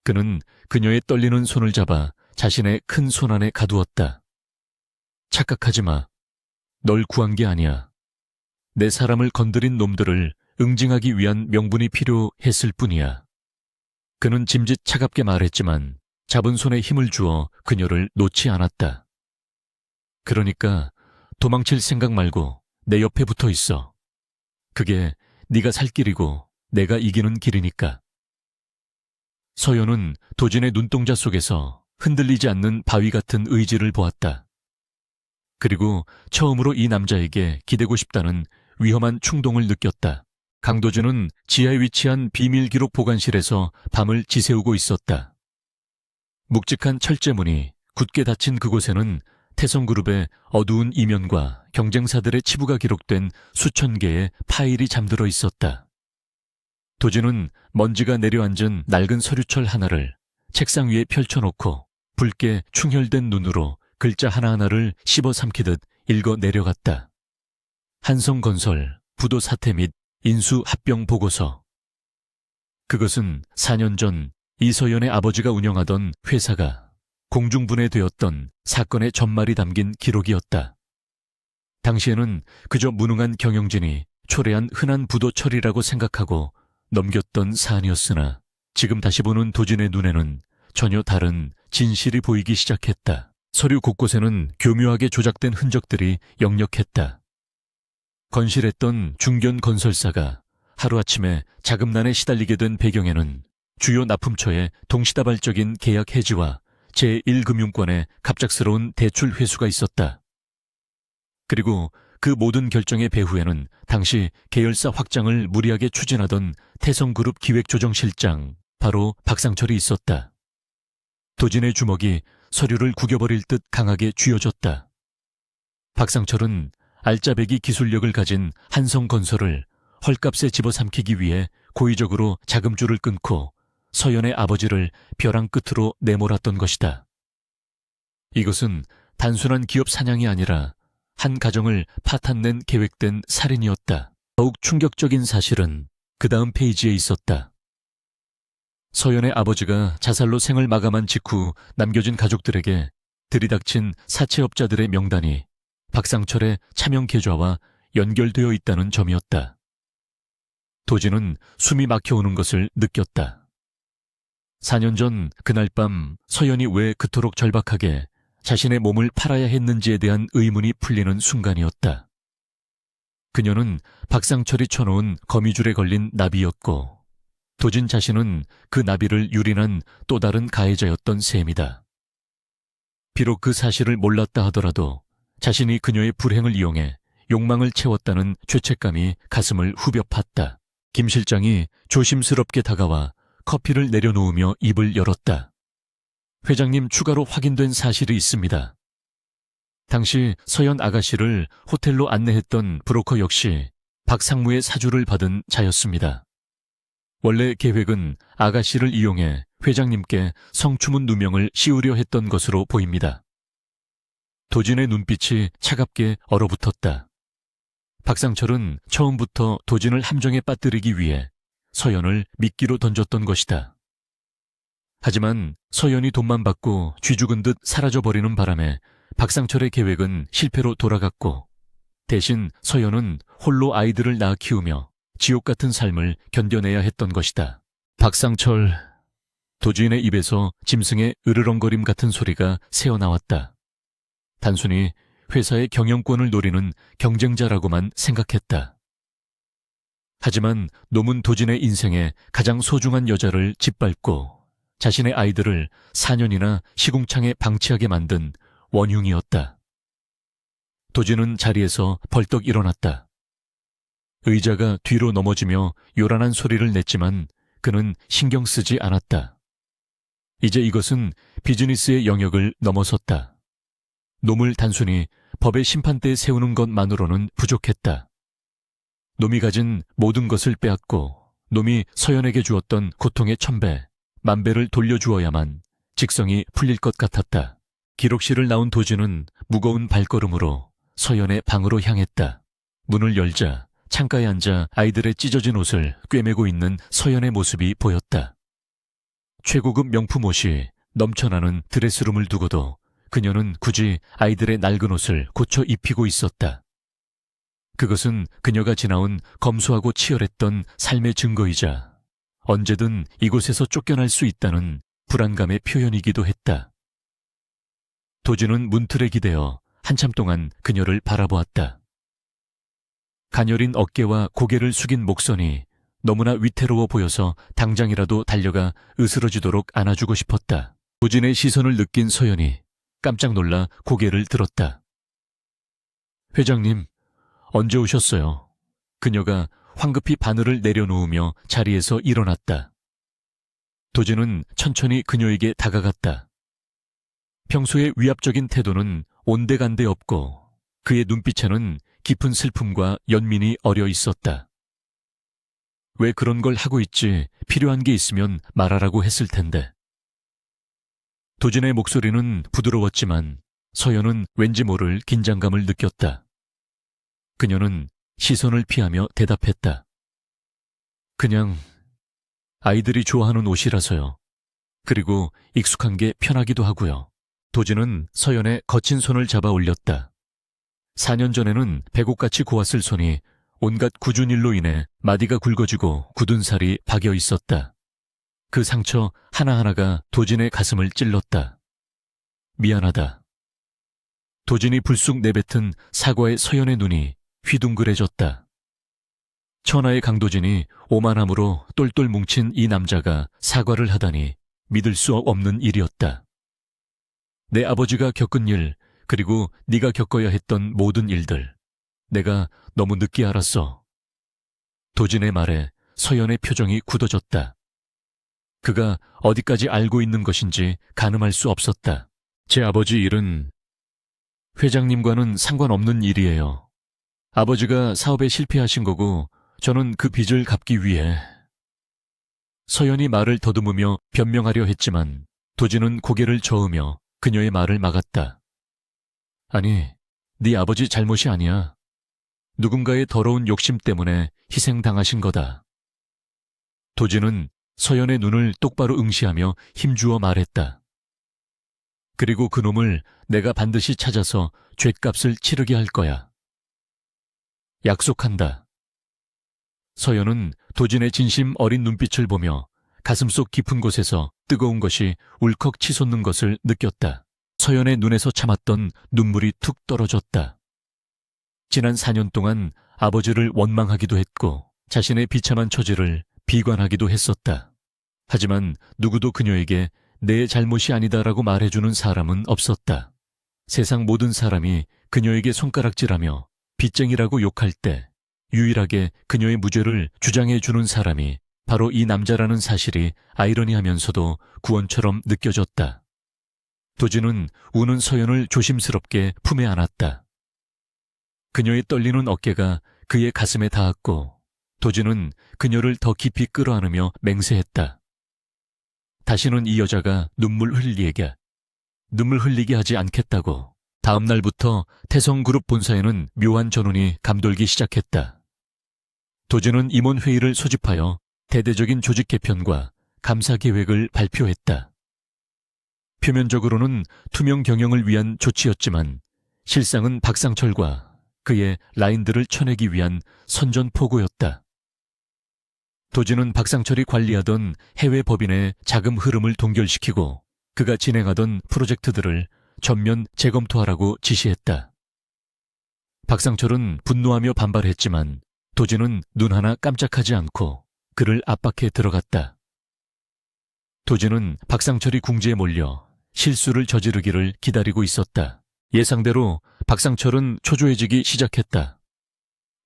그는 그녀의 떨리는 손을 잡아 자신의 큰 손 안에 가두었다. 착각하지 마. 널 구한 게 아니야. 내 사람을 건드린 놈들을 응징하기 위한 명분이 필요했을 뿐이야. 그는 짐짓 차갑게 말했지만 잡은 손에 힘을 주어 그녀를 놓지 않았다. 그러니까 도망칠 생각 말고 내 옆에 붙어 있어. 그게 네가 살 길이고 내가 이기는 길이니까. 서연은 도진의 눈동자 속에서 흔들리지 않는 바위 같은 의지를 보았다. 그리고 처음으로 이 남자에게 기대고 싶다는 위험한 충동을 느꼈다. 강도준은 지하에 위치한 비밀 기록 보관실에서 밤을 지새우고 있었다. 묵직한 철제문이 굳게 닫힌 그곳에는 태성그룹의 어두운 이면과 경쟁사들의 치부가 기록된 수천 개의 파일이 잠들어 있었다. 도진은 먼지가 내려앉은 낡은 서류철 하나를 책상 위에 펼쳐놓고 붉게 충혈된 눈으로 글자 하나하나를 씹어삼키듯 읽어 내려갔다. 한성건설 부도 사태 및 인수 합병 보고서. 그것은 4년 전 이서연의 아버지가 운영하던 회사가 공중분해되었던 사건의 전말이 담긴 기록이었다. 당시에는 그저 무능한 경영진이 초래한 흔한 부도 처리라고 생각하고 넘겼던 사안이었으나 지금 다시 보는 도진의 눈에는 전혀 다른 진실이 보이기 시작했다. 서류 곳곳에는 교묘하게 조작된 흔적들이 역력했다. 건실했던 중견 건설사가 하루아침에 자금난에 시달리게 된 배경에는 주요 납품처의 동시다발적인 계약 해지와 제1금융권의 갑작스러운 대출 회수가 있었다. 그리고 그 모든 결정의 배후에는 당시 계열사 확장을 무리하게 추진하던 태성그룹 기획조정실장 바로 박상철이 있었다. 도진의 주먹이 서류를 구겨버릴 듯 강하게 쥐어졌다. 박상철은 알짜배기 기술력을 가진 한성건설을 헐값에 집어삼키기 위해 고의적으로 자금줄을 끊고 서연의 아버지를 벼랑 끝으로 내몰았던 것이다. 이것은 단순한 기업 사냥이 아니라 한 가정을 파탄낸 계획된 살인이었다. 더욱 충격적인 사실은 그 다음 페이지에 있었다. 서연의 아버지가 자살로 생을 마감한 직후 남겨진 가족들에게 들이닥친 사채업자들의 명단이 박상철의 차명 계좌와 연결되어 있다는 점이었다. 도진은 숨이 막혀오는 것을 느꼈다. 4년 전 그날 밤 서연이 왜 그토록 절박하게 자신의 몸을 팔아야 했는지에 대한 의문이 풀리는 순간이었다. 그녀는 박상철이 쳐놓은 거미줄에 걸린 나비였고 도진 자신은 그 나비를 유린한 또 다른 가해자였던 셈이다. 비록 그 사실을 몰랐다 하더라도 자신이 그녀의 불행을 이용해 욕망을 채웠다는 죄책감이 가슴을 후벼 팠다. 김 실장이 조심스럽게 다가와 커피를 내려놓으며 입을 열었다. 회장님, 추가로 확인된 사실이 있습니다. 당시 서연 아가씨를 호텔로 안내했던 브로커 역시 박상무의 사주를 받은 자였습니다. 원래 계획은 아가씨를 이용해 회장님께 성추문 누명을 씌우려 했던 것으로 보입니다. 도진의 눈빛이 차갑게 얼어붙었다. 박상철은 처음부터 도진을 함정에 빠뜨리기 위해 서연을 미끼로 던졌던 것이다. 하지만 서연이 돈만 받고 쥐죽은 듯 사라져버리는 바람에 박상철의 계획은 실패로 돌아갔고 대신 서연은 홀로 아이들을 낳아 키우며 지옥 같은 삶을 견뎌내야 했던 것이다. 박상철, 도진의 입에서 짐승의 으르렁거림 같은 소리가 새어나왔다. 단순히 회사의 경영권을 노리는 경쟁자라고만 생각했다. 하지만 놈은 도진의 인생에 가장 소중한 여자를 짓밟고 자신의 아이들을 4년이나 시궁창에 방치하게 만든 원흉이었다. 도진은 자리에서 벌떡 일어났다. 의자가 뒤로 넘어지며 요란한 소리를 냈지만 그는 신경 쓰지 않았다. 이제 이것은 비즈니스의 영역을 넘어섰다. 놈을 단순히 법의 심판대에 세우는 것만으로는 부족했다. 놈이 가진 모든 것을 빼앗고 놈이 서연에게 주었던 고통의 1000배, 10,000배를 돌려주어야만 직성이 풀릴 것 같았다. 기록실을 나온 도진은 무거운 발걸음으로 서연의 방으로 향했다. 문을 열자 창가에 앉아 아이들의 찢어진 옷을 꿰매고 있는 서연의 모습이 보였다. 최고급 명품 옷이 넘쳐나는 드레스룸을 두고도 그녀는 굳이 아이들의 낡은 옷을 고쳐 입히고 있었다. 그것은 그녀가 지나온 검소하고 치열했던 삶의 증거이자 언제든 이곳에서 쫓겨날 수 있다는 불안감의 표현이기도 했다. 도진은 문틀에 기대어 한참 동안 그녀를 바라보았다. 가녀린 어깨와 고개를 숙인 목선이 너무나 위태로워 보여서 당장이라도 달려가 으스러지도록 안아주고 싶었다. 도진의 시선을 느낀 서연이 깜짝 놀라 고개를 들었다. 회장님, 언제 오셨어요? 그녀가 황급히 바늘을 내려놓으며 자리에서 일어났다. 도진은 천천히 그녀에게 다가갔다. 평소의 위압적인 태도는 온데간데 없고 그의 눈빛에는 깊은 슬픔과 연민이 어려 있었다. 왜 그런 걸 하고 있지? 필요한 게 있으면 말하라고 했을 텐데. 도진의 목소리는 부드러웠지만 서연은 왠지 모를 긴장감을 느꼈다. 그녀는 시선을 피하며 대답했다. 그냥 아이들이 좋아하는 옷이라서요. 그리고 익숙한 게 편하기도 하고요. 도진은 서연의 거친 손을 잡아 올렸다. 4년 전에는 배곡같이 고왔을 손이 온갖 굳은 일로 인해 마디가 굵어지고 굳은 살이 박여 있었다. 그 상처 하나하나가 도진의 가슴을 찔렀다. 미안하다. 도진이 불쑥 내뱉은 사과의 서연의 눈이 휘둥그레졌다. 천하의 강도진이 오만함으로 똘똘 뭉친 이 남자가 사과를 하다니 믿을 수 없는 일이었다. 내 아버지가 겪은 일, 그리고 네가 겪어야 했던 모든 일들, 내가 너무 늦게 알았어. 도진의 말에 서연의 표정이 굳어졌다. 그가 어디까지 알고 있는 것인지 가늠할 수 없었다. 제 아버지 일은 회장님과는 상관없는 일이에요. 아버지가 사업에 실패하신 거고 저는 그 빚을 갚기 위해. 서연이 말을 더듬으며 변명하려 했지만 도진은 고개를 저으며 그녀의 말을 막았다. 아니, 네 아버지 잘못이 아니야. 누군가의 더러운 욕심 때문에 희생당하신 거다. 도진은 서연의 눈을 똑바로 응시하며 힘주어 말했다. 그리고 그놈을 내가 반드시 찾아서 죗값을 치르게 할 거야. 약속한다. 서연은 도진의 진심 어린 눈빛을 보며 가슴속 깊은 곳에서 뜨거운 것이 울컥 치솟는 것을 느꼈다. 서연의 눈에서 참았던 눈물이 툭 떨어졌다. 지난 4년 동안 아버지를 원망하기도 했고 자신의 비참한 처지를 비관하기도 했었다. 하지만 누구도 그녀에게 내 잘못이 아니다라고 말해주는 사람은 없었다. 세상 모든 사람이 그녀에게 손가락질하며 빚쟁이라고 욕할 때 유일하게 그녀의 무죄를 주장해주는 사람이 바로 이 남자라는 사실이 아이러니하면서도 구원처럼 느껴졌다. 도진은 우는 서연을 조심스럽게 품에 안았다. 그녀의 떨리는 어깨가 그의 가슴에 닿았고 도진은 그녀를 더 깊이 끌어안으며 맹세했다. 다시는 이 여자가 눈물 흘리게 하지 않겠다고. 다음 날부터 태성그룹 본사에는 묘한 전운이 감돌기 시작했다. 도진은 임원회의를 소집하여 대대적인 조직 개편과 감사 계획을 발표했다. 표면적으로는 투명 경영을 위한 조치였지만 실상은 박상철과 그의 라인들을 쳐내기 위한 선전포고였다. 도진은 박상철이 관리하던 해외 법인의 자금 흐름을 동결시키고 그가 진행하던 프로젝트들을 전면 재검토하라고 지시했다. 박상철은 분노하며 반발했지만 도진은 눈 하나 깜짝하지 않고 그를 압박해 들어갔다. 도진은 박상철이 궁지에 몰려 실수를 저지르기를 기다리고 있었다. 예상대로 박상철은 초조해지기 시작했다.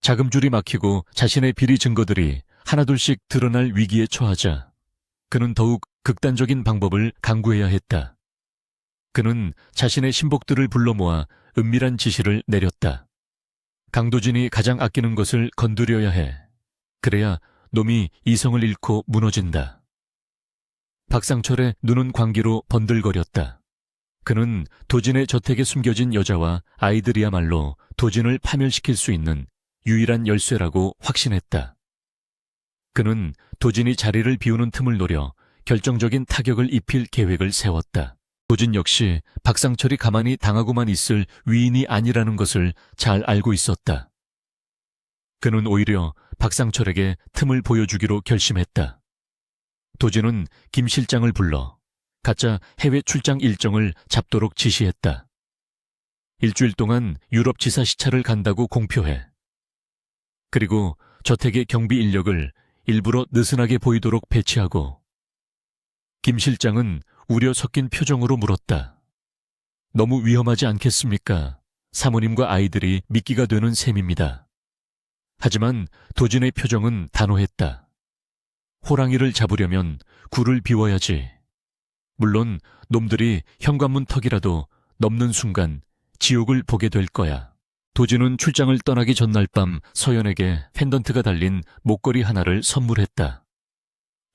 자금줄이 막히고 자신의 비리 증거들이 하나둘씩 드러날 위기에 처하자 그는 더욱 극단적인 방법을 강구해야 했다. 그는 자신의 신복들을 불러 모아 은밀한 지시를 내렸다. 강도진이 가장 아끼는 것을 건드려야 해. 그래야 놈이 이성을 잃고 무너진다. 박상철의 눈은 광기로 번들거렸다. 그는 도진의 저택에 숨겨진 여자와 아이들이야말로 도진을 파멸시킬 수 있는 유일한 열쇠라고 확신했다. 그는 도진이 자리를 비우는 틈을 노려 결정적인 타격을 입힐 계획을 세웠다. 도진 역시 박상철이 가만히 당하고만 있을 위인이 아니라는 것을 잘 알고 있었다. 그는 오히려 박상철에게 틈을 보여주기로 결심했다. 도진은 김 실장을 불러 가짜 해외 출장 일정을 잡도록 지시했다. 일주일 동안 유럽 지사 시차를 간다고 공표해. 그리고 저택의 경비 인력을 일부러 느슨하게 보이도록 배치하고. 김 실장은 우려 섞인 표정으로 물었다. 너무 위험하지 않겠습니까? 사모님과 아이들이 미끼가 되는 셈입니다. 하지만 도진의 표정은 단호했다. 호랑이를 잡으려면 굴을 비워야지. 물론 놈들이 현관문 턱이라도 넘는 순간 지옥을 보게 될 거야. 도진은 출장을 떠나기 전날 밤 서연에게 펜던트가 달린 목걸이 하나를 선물했다.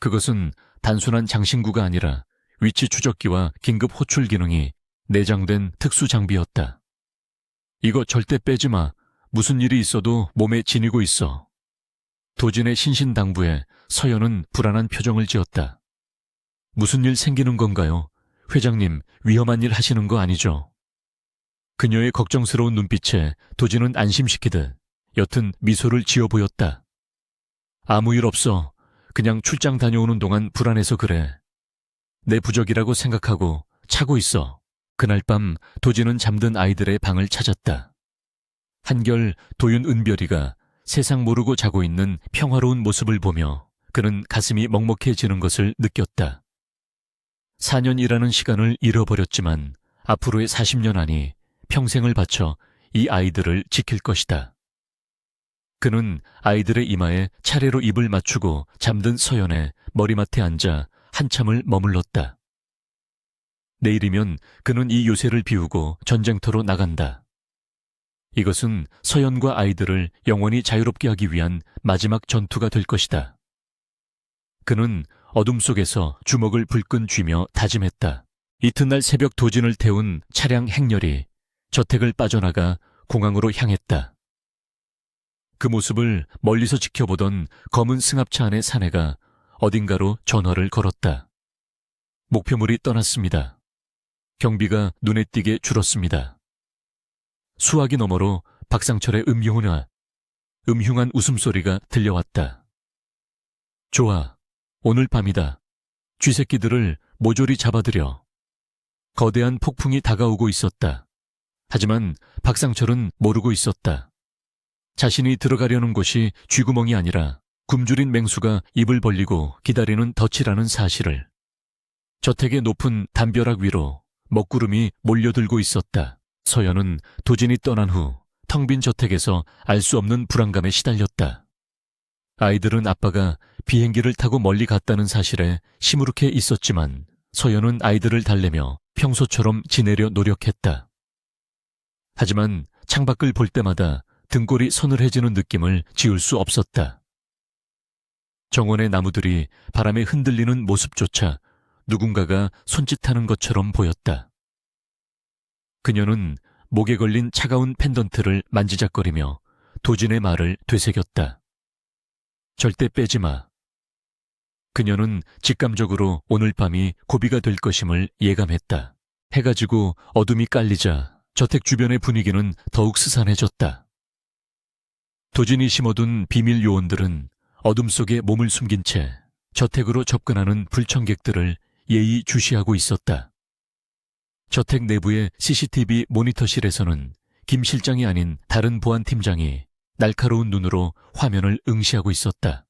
그것은 단순한 장신구가 아니라 위치 추적기와 긴급 호출 기능이 내장된 특수 장비였다. 이거 절대 빼지 마. 무슨 일이 있어도 몸에 지니고 있어. 도진의 신신당부에 서연은 불안한 표정을 지었다. 무슨 일 생기는 건가요? 회장님, 위험한 일 하시는 거 아니죠? 그녀의 걱정스러운 눈빛에 도진은 안심시키듯 옅은 미소를 지어 보였다. 아무 일 없어. 그냥 출장 다녀오는 동안 불안해서 그래. 내 부적이라고 생각하고 차고 있어. 그날 밤 도진은 잠든 아이들의 방을 찾았다. 한결 도윤 은별이가 세상 모르고 자고 있는 평화로운 모습을 보며 그는 가슴이 먹먹해지는 것을 느꼈다. 4년이라는 시간을 잃어버렸지만 앞으로의 40년 안이 평생을 바쳐 이 아이들을 지킬 것이다. 그는 아이들의 이마에 차례로 입을 맞추고 잠든 서연의 머리맡에 앉아 한참을 머물렀다. 내일이면 그는 이 요새를 비우고 전쟁터로 나간다. 이것은 서연과 아이들을 영원히 자유롭게 하기 위한 마지막 전투가 될 것이다. 그는 어둠 속에서 주먹을 불끈 쥐며 다짐했다. 이튿날 새벽 도진을 태운 차량 행렬이 저택을 빠져나가 공항으로 향했다. 그 모습을 멀리서 지켜보던 검은 승합차 안의 사내가 어딘가로 전화를 걸었다. 목표물이 떠났습니다. 경비가 눈에 띄게 줄었습니다. 수화기 너머로 박상철의 음흉한 웃음소리가 들려왔다. 좋아, 오늘 밤이다. 쥐새끼들을 모조리 잡아들여. 거대한 폭풍이 다가오고 있었다. 하지만 박상철은 모르고 있었다. 자신이 들어가려는 곳이 쥐구멍이 아니라 굶주린 맹수가 입을 벌리고 기다리는 덫이라는 사실을. 저택의 높은 담벼락 위로 먹구름이 몰려들고 있었다. 서연은 도진이 떠난 후 텅 빈 저택에서 알 수 없는 불안감에 시달렸다. 아이들은 아빠가 비행기를 타고 멀리 갔다는 사실에 시무룩해 있었지만 서연은 아이들을 달래며 평소처럼 지내려 노력했다. 하지만 창밖을 볼 때마다 등골이 서늘해지는 느낌을 지울 수 없었다. 정원의 나무들이 바람에 흔들리는 모습조차 누군가가 손짓하는 것처럼 보였다. 그녀는 목에 걸린 차가운 펜던트를 만지작거리며 도진의 말을 되새겼다. 절대 빼지 마. 그녀는 직감적으로 오늘 밤이 고비가 될 것임을 예감했다. 해가 지고 어둠이 깔리자 저택 주변의 분위기는 더욱 스산해졌다. 도진이 심어둔 비밀 요원들은 어둠 속에 몸을 숨긴 채 저택으로 접근하는 불청객들을 예의 주시하고 있었다. 저택 내부의 CCTV 모니터실에서는 김 실장이 아닌 다른 보안팀장이 날카로운 눈으로 화면을 응시하고 있었다.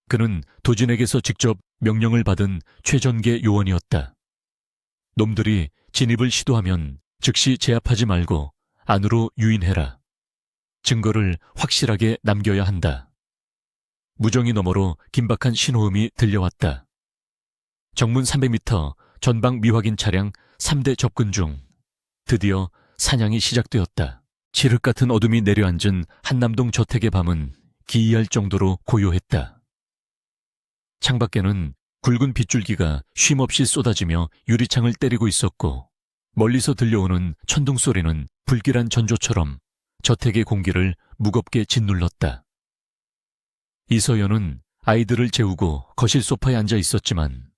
그는 도진에게서 직접 명령을 받은 최전계 요원이었다. 놈들이 진입을 시도하면 즉시 제압하지 말고 안으로 유인해라. 증거를 확실하게 남겨야 한다. 무정이 너머로 긴박한 신호음이 들려왔다. 정문 300m 전방 미확인 차량 3대 접근 중 드디어 사냥이 시작되었다. 칠흑 같은 어둠이 내려앉은 한남동 저택의 밤은 기이할 정도로 고요했다. 창밖에는 굵은 빗줄기가 쉼없이 쏟아지며 유리창을 때리고 있었고 멀리서 들려오는 천둥 소리는 불길한 전조처럼 저택의 공기를 무겁게 짓눌렀다. 이서연은 아이들을 재우고 거실 소파에 앉아 있었지만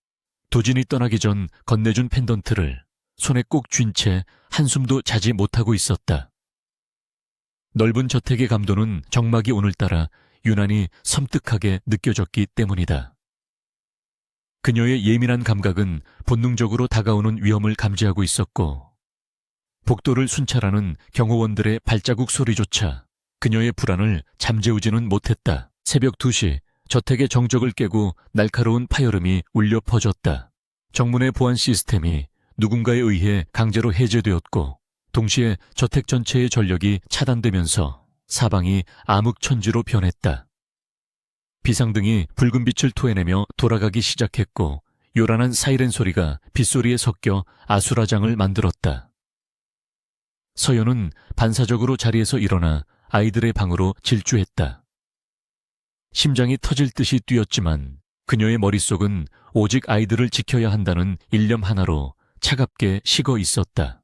도진이 떠나기 전 건네준 펜던트를 손에 꼭 쥔 채 한숨도 자지 못하고 있었다. 넓은 저택의 감도는 정막이 오늘따라 유난히 섬뜩하게 느껴졌기 때문이다. 그녀의 예민한 감각은 본능적으로 다가오는 위험을 감지하고 있었고 복도를 순찰하는 경호원들의 발자국 소리조차 그녀의 불안을 잠재우지는 못했다. 새벽 2시 저택의 정적을 깨고 날카로운 파열음이 울려 퍼졌다. 정문의 보안 시스템이 누군가에 의해 강제로 해제되었고 동시에 저택 전체의 전력이 차단되면서 사방이 암흑천지로 변했다. 비상등이 붉은 빛을 토해내며 돌아가기 시작했고 요란한 사이렌 소리가 빗소리에 섞여 아수라장을 만들었다. 서연은 반사적으로 자리에서 일어나 아이들의 방으로 질주했다. 심장이 터질 듯이 뛰었지만 그녀의 머릿속은 오직 아이들을 지켜야 한다는 일념 하나로 차갑게 식어 있었다.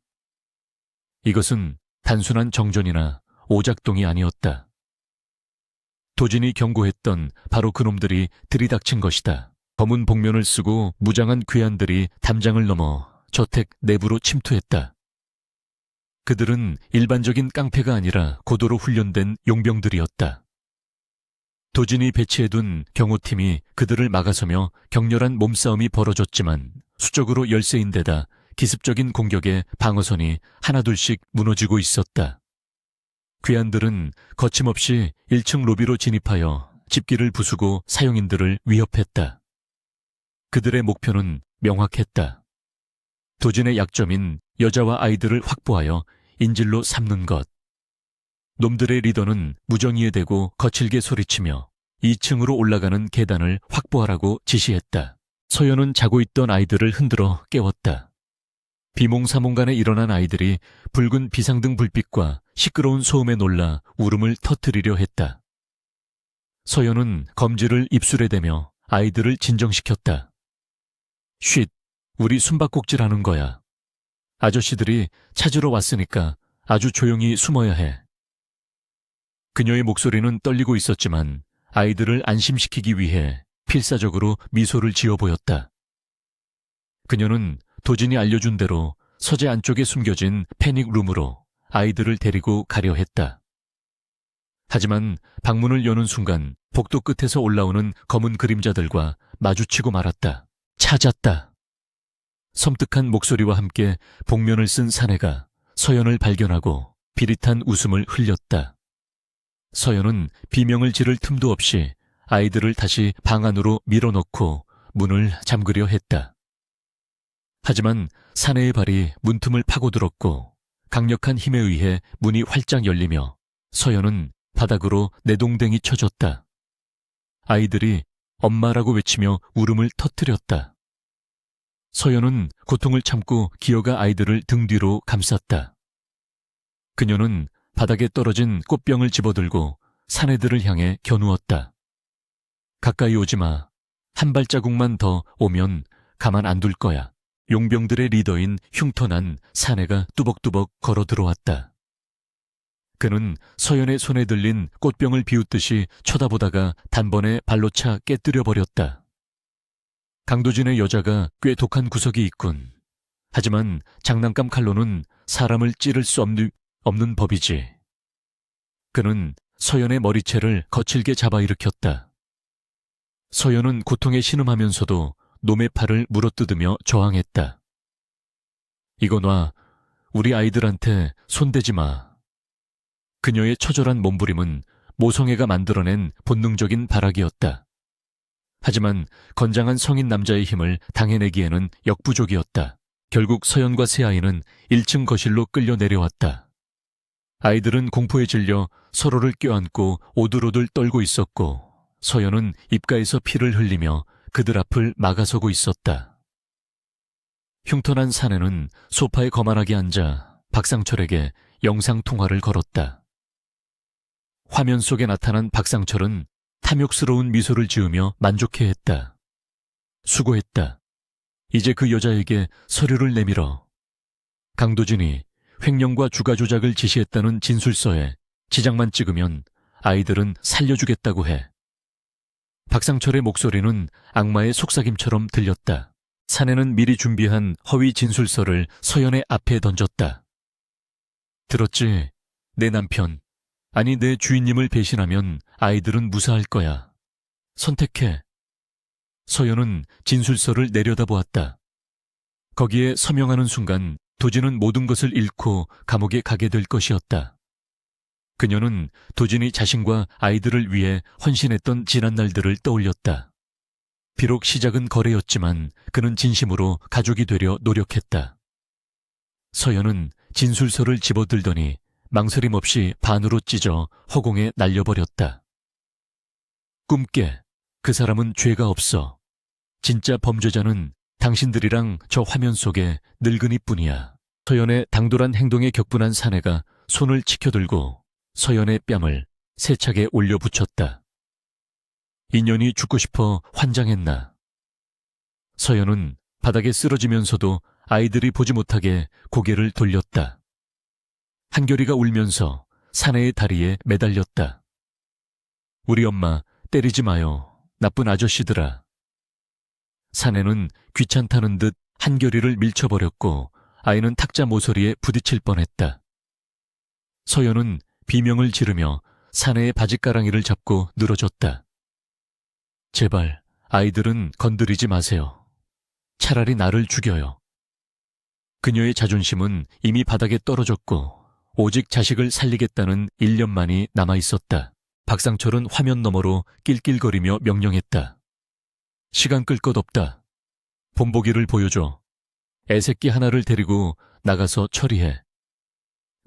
이것은 단순한 정전이나 오작동이 아니었다. 도진이 경고했던 바로 그놈들이 들이닥친 것이다. 검은 복면을 쓰고 무장한 괴한들이 담장을 넘어 저택 내부로 침투했다. 그들은 일반적인 깡패가 아니라 고도로 훈련된 용병들이었다. 도진이 배치해둔 경호팀이 그들을 막아서며 격렬한 몸싸움이 벌어졌지만 수적으로 열세인데다 기습적인 공격에 방어선이 하나둘씩 무너지고 있었다. 괴한들은 거침없이 1층 로비로 진입하여 집기를 부수고 사용인들을 위협했다. 그들의 목표는 명확했다. 도진의 약점인 여자와 아이들을 확보하여 인질로 삼는 것. 놈들의 리더는 무정의에 대고 거칠게 소리치며 2층으로 올라가는 계단을 확보하라고 지시했다. 서연은 자고 있던 아이들을 흔들어 깨웠다. 비몽사몽간에 일어난 아이들이 붉은 비상등 불빛과 시끄러운 소음에 놀라 울음을 터뜨리려 했다. 서연은 검지를 입술에 대며 아이들을 진정시켰다. 쉿, 우리 숨바꼭질하는 거야. 아저씨들이 찾으러 왔으니까 아주 조용히 숨어야 해. 그녀의 목소리는 떨리고 있었지만 아이들을 안심시키기 위해 필사적으로 미소를 지어 보였다. 그녀는 도진이 알려준 대로 서재 안쪽에 숨겨진 패닉룸으로 아이들을 데리고 가려 했다. 하지만 방문을 여는 순간 복도 끝에서 올라오는 검은 그림자들과 마주치고 말았다. 찾았다. 섬뜩한 목소리와 함께 복면을 쓴 사내가 서연을 발견하고 비릿한 웃음을 흘렸다. 서연은 비명을 지를 틈도 없이 아이들을 다시 방 안으로 밀어넣고 문을 잠그려 했다. 하지만 사내의 발이 문틈을 파고들었고 강력한 힘에 의해 문이 활짝 열리며 서연은 바닥으로 내동댕이 쳐졌다. 아이들이 엄마라고 외치며 울음을 터뜨렸다. 서연은 고통을 참고 기어가 아이들을 등 뒤로 감쌌다. 그녀는 바닥에 떨어진 꽃병을 집어들고 사내들을 향해 겨누었다. 가까이 오지 마. 한 발자국만 더 오면 가만 안 둘 거야. 용병들의 리더인 흉터난 사내가 뚜벅뚜벅 걸어 들어왔다. 그는 서연의 손에 들린 꽃병을 비웃듯이 쳐다보다가 단번에 발로 차 깨뜨려 버렸다. 강도진의 여자가 꽤 독한 구석이 있군. 하지만 장난감 칼로는 사람을 찌를 수 없는 법이지. 그는 서연의 머리채를 거칠게 잡아 일으켰다. 서연은 고통에 신음하면서도 놈의 팔을 물어뜯으며 저항했다. 이거 놔. 우리 아이들한테 손대지 마. 그녀의 처절한 몸부림은 모성애가 만들어낸 본능적인 발악이었다. 하지만 건장한 성인 남자의 힘을 당해내기에는 역부족이었다. 결국 서연과 세 아이는 1층 거실로 끌려 내려왔다. 아이들은 공포에 질려 서로를 껴안고 오들오들 떨고 있었고 서연은 입가에서 피를 흘리며 그들 앞을 막아서고 있었다. 흉터난 사내는 소파에 거만하게 앉아 박상철에게 영상통화를 걸었다. 화면 속에 나타난 박상철은 탐욕스러운 미소를 지으며 만족해했다. 수고했다. 이제 그 여자에게 서류를 내밀어. 강도진이 횡령과 주가 조작을 지시했다는 진술서에 지장만 찍으면 아이들은 살려주겠다고 해. 박상철의 목소리는 악마의 속삭임처럼 들렸다. 사내는 미리 준비한 허위 진술서를 서연의 앞에 던졌다. 들었지? 내 남편, 아니 내 주인님을 배신하면 아이들은 무사할 거야. 선택해. 서연은 진술서를 내려다보았다. 거기에 서명하는 순간 도진은 모든 것을 잃고 감옥에 가게 될 것이었다. 그녀는 도진이 자신과 아이들을 위해 헌신했던 지난 날들을 떠올렸다. 비록 시작은 거래였지만 그는 진심으로 가족이 되려 노력했다. 서연은 진술서를 집어들더니 망설임 없이 반으로 찢어 허공에 날려버렸다. 꿈깨. 그 사람은 죄가 없어. 진짜 범죄자는 당신들이랑 저 화면 속에 늙은이뿐이야. 서연의 당돌한 행동에 격분한 사내가 손을 치켜들고 서연의 뺨을 세차게 올려붙였다. 인연이 죽고 싶어 환장했나. 서연은 바닥에 쓰러지면서도 아이들이 보지 못하게 고개를 돌렸다. 한결이가 울면서 사내의 다리에 매달렸다. 우리 엄마 때리지 마요. 나쁜 아저씨들아. 사내는 귀찮다는 듯 한결이를 밀쳐버렸고 아이는 탁자 모서리에 부딪힐 뻔했다. 서연은 비명을 지르며 사내의 바짓가랑이를 잡고 늘어졌다. 제발 아이들은 건드리지 마세요. 차라리 나를 죽여요. 그녀의 자존심은 이미 바닥에 떨어졌고 오직 자식을 살리겠다는 일념만이 남아있었다. 박상철은 화면 너머로 낄낄거리며 명령했다. 시간 끌 것 없다. 본보기를 보여줘. 애새끼 하나를 데리고 나가서 처리해.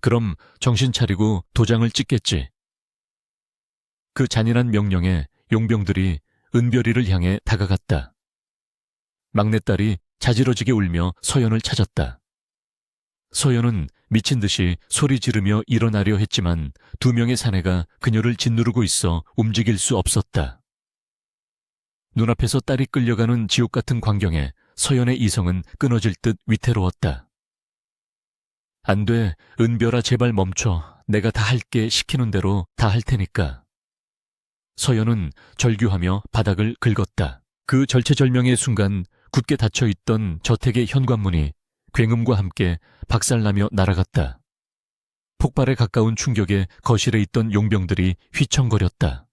그럼 정신 차리고 도장을 찍겠지. 그 잔인한 명령에 용병들이 은별이를 향해 다가갔다. 막내딸이 자지러지게 울며 서연을 찾았다. 서연은 미친 듯이 소리 지르며 일어나려 했지만 2명의 사내가 그녀를 짓누르고 있어 움직일 수 없었다. 눈앞에서 딸이 끌려가는 지옥 같은 광경에 서연의 이성은 끊어질 듯 위태로웠다. 안 돼, 은별아 제발 멈춰. 내가 다 할게. 시키는 대로 다 할 테니까. 서연은 절규하며 바닥을 긁었다. 그 절체절명의 순간 굳게 닫혀있던 저택의 현관문이 굉음과 함께 박살나며 날아갔다. 폭발에 가까운 충격에 거실에 있던 용병들이 휘청거렸다.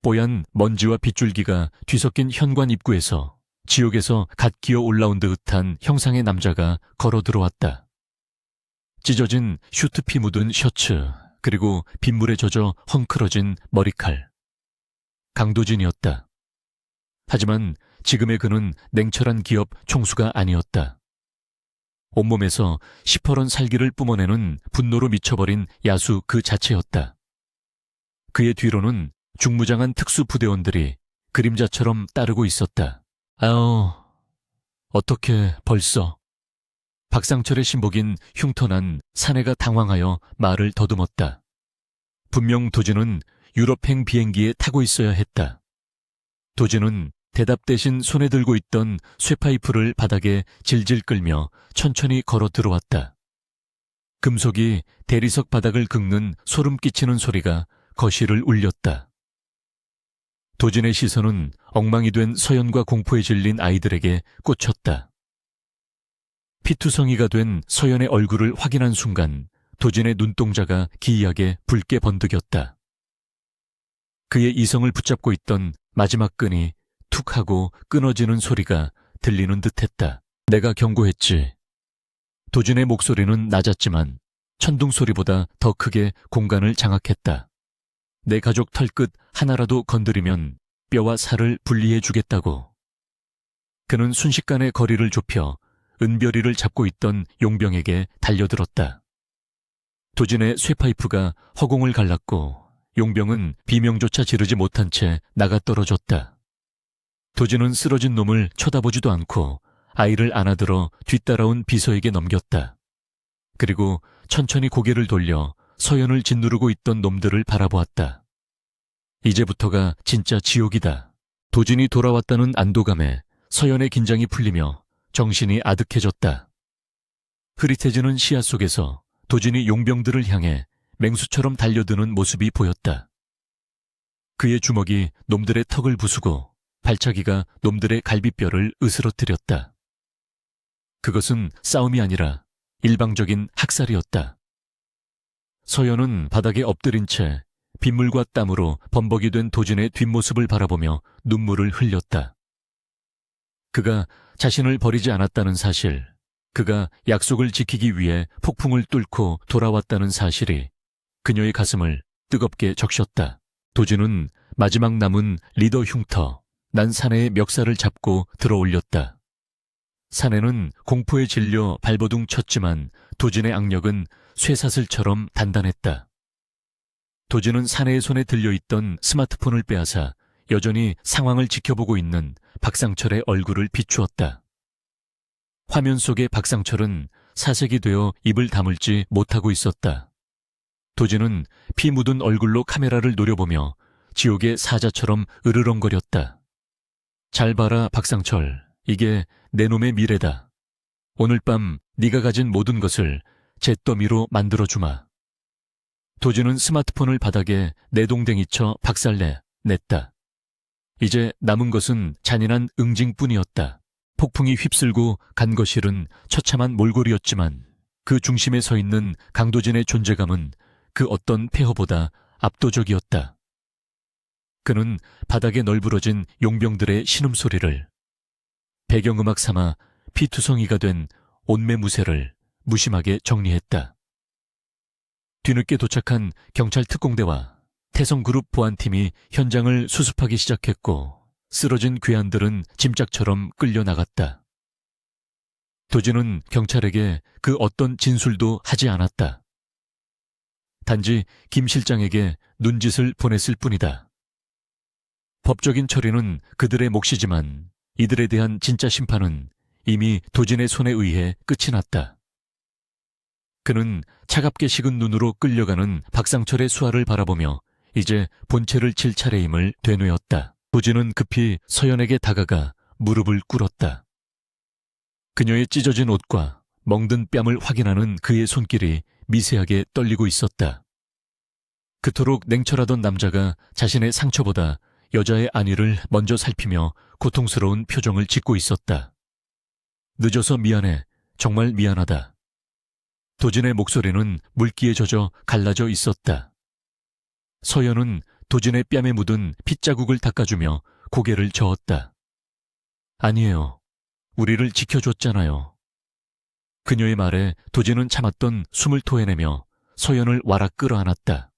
뽀얀 먼지와 빗줄기가 뒤섞인 현관 입구에서 지옥에서 갓 기어 올라온 듯한 형상의 남자가 걸어 들어왔다. 찢어진 슈트피 묻은 셔츠, 그리고 빗물에 젖어 헝클어진 머리칼. 강도진이었다. 하지만 지금의 그는 냉철한 기업 총수가 아니었다. 온몸에서 시퍼런 살기를 뿜어내는 분노로 미쳐버린 야수 그 자체였다. 그의 뒤로는 중무장한 특수부대원들이 그림자처럼 따르고 있었다. 아우, 어떻게 벌써. 박상철의 신복인 흉터난 사내가 당황하여 말을 더듬었다. 분명 도진은 유럽행 비행기에 타고 있어야 했다. 도진은 대답 대신 손에 들고 있던 쇠파이프를 바닥에 질질 끌며 천천히 걸어 들어왔다. 금속이 대리석 바닥을 긁는 소름 끼치는 소리가 거실을 울렸다. 도진의 시선은 엉망이 된 서연과 공포에 질린 아이들에게 꽂혔다. 피투성이가 된 서연의 얼굴을 확인한 순간 도진의 눈동자가 기이하게 붉게 번득였다. 그의 이성을 붙잡고 있던 마지막 끈이 툭 하고 끊어지는 소리가 들리는 듯했다. 내가 경고했지. 도진의 목소리는 낮았지만 천둥 소리보다 더 크게 공간을 장악했다. 내 가족 털끝 하나라도 건드리면 뼈와 살을 분리해 주겠다고. 그는 순식간에 거리를 좁혀 은별이를 잡고 있던 용병에게 달려들었다. 도진의 쇠파이프가 허공을 갈랐고 용병은 비명조차 지르지 못한 채 나가떨어졌다. 도진은 쓰러진 놈을 쳐다보지도 않고 아이를 안아들어 뒤따라온 비서에게 넘겼다. 그리고 천천히 고개를 돌려 서연을 짓누르고 있던 놈들을 바라보았다. 이제부터가 진짜 지옥이다. 도진이 돌아왔다는 안도감에 서연의 긴장이 풀리며 정신이 아득해졌다. 흐릿해지는 시야 속에서 도진이 용병들을 향해 맹수처럼 달려드는 모습이 보였다. 그의 주먹이 놈들의 턱을 부수고 발차기가 놈들의 갈비뼈를 으스러뜨렸다. 그것은 싸움이 아니라 일방적인 학살이었다. 서연은 바닥에 엎드린 채 빗물과 땀으로 범벅이 된 도진의 뒷모습을 바라보며 눈물을 흘렸다. 그가 자신을 버리지 않았다는 사실, 그가 약속을 지키기 위해 폭풍을 뚫고 돌아왔다는 사실이 그녀의 가슴을 뜨겁게 적셨다. 도진은 마지막 남은 리더 흉터, 난 사내의 멱살을 잡고 들어올렸다. 사내는 공포에 질려 발버둥 쳤지만 도진의 악력은 쇠사슬처럼 단단했다. 도진은 사내의 손에 들려있던 스마트폰을 빼앗아 여전히 상황을 지켜보고 있는 박상철의 얼굴을 비추었다. 화면 속의 박상철은 사색이 되어 입을 다물지 못하고 있었다. 도진은 피 묻은 얼굴로 카메라를 노려보며 지옥의 사자처럼 으르렁거렸다. 잘 봐라, 박상철. 이게 내 놈의 미래다. 오늘 밤 네가 가진 모든 것을 잿더미로 만들어주마. 도진은 스마트폰을 바닥에 내동댕이쳐 박살내 냈다. 이제 남은 것은 잔인한 응징뿐이었다. 폭풍이 휩쓸고 간 거실은 처참한 몰골이었지만 그 중심에 서 있는 강도진의 존재감은 그 어떤 폐허보다 압도적이었다. 그는 바닥에 널브러진 용병들의 신음소리를 배경음악 삼아 피투성이가 된 온매무새를 무심하게 정리했다. 뒤늦게 도착한 경찰 특공대와 태성그룹 보안팀이 현장을 수습하기 시작했고 쓰러진 괴한들은 짐짝처럼 끌려나갔다. 도진은 경찰에게 그 어떤 진술도 하지 않았다. 단지 김 실장에게 눈짓을 보냈을 뿐이다. 법적인 처리는 그들의 몫이지만 이들에 대한 진짜 심판은 이미 도진의 손에 의해 끝이 났다. 그는 차갑게 식은 눈으로 끌려가는 박상철의 수하를 바라보며 이제 본체를 칠 차례임을 되뇌었다. 도진은 급히 서연에게 다가가 무릎을 꿇었다. 그녀의 찢어진 옷과 멍든 뺨을 확인하는 그의 손길이 미세하게 떨리고 있었다. 그토록 냉철하던 남자가 자신의 상처보다 여자의 안위를 먼저 살피며 고통스러운 표정을 짓고 있었다. 늦어서 미안해. 정말 미안하다. 도진의 목소리는 물기에 젖어 갈라져 있었다. 서연은 도진의 뺨에 묻은 핏자국을 닦아주며 고개를 저었다. 아니에요. 우리를 지켜줬잖아요. 그녀의 말에 도진은 참았던 숨을 토해내며 서연을 와락 끌어안았다.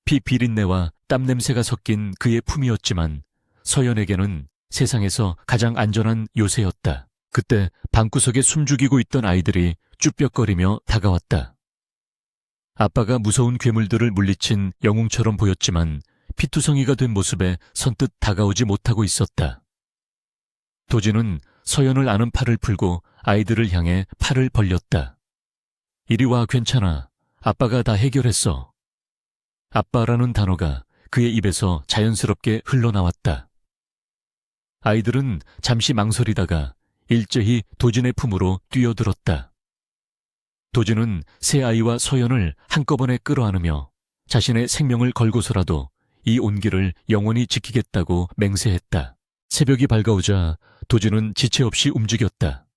피 비린내와 땀 냄새가 섞인 그의 품이었지만 서연에게는 세상에서 가장 안전한 요새였다. 그때 방구석에 숨죽이고 있던 아이들이 쭈뼛거리며 다가왔다. 아빠가 무서운 괴물들을 물리친 영웅처럼 보였지만 피투성이가 된 모습에 선뜻 다가오지 못하고 있었다. 도진은 서연을 아는 팔을 풀고 아이들을 향해 팔을 벌렸다. 이리 와, 괜찮아. 아빠가 다 해결했어. 아빠라는 단어가 그의 입에서 자연스럽게 흘러나왔다. 아이들은 잠시 망설이다가 일제히 도진의 품으로 뛰어들었다. 도진은 새 아이와 서연을 한꺼번에 끌어안으며 자신의 생명을 걸고서라도 이 온기를 영원히 지키겠다고 맹세했다. 새벽이 밝아오자 도진은 지체 없이 움직였다.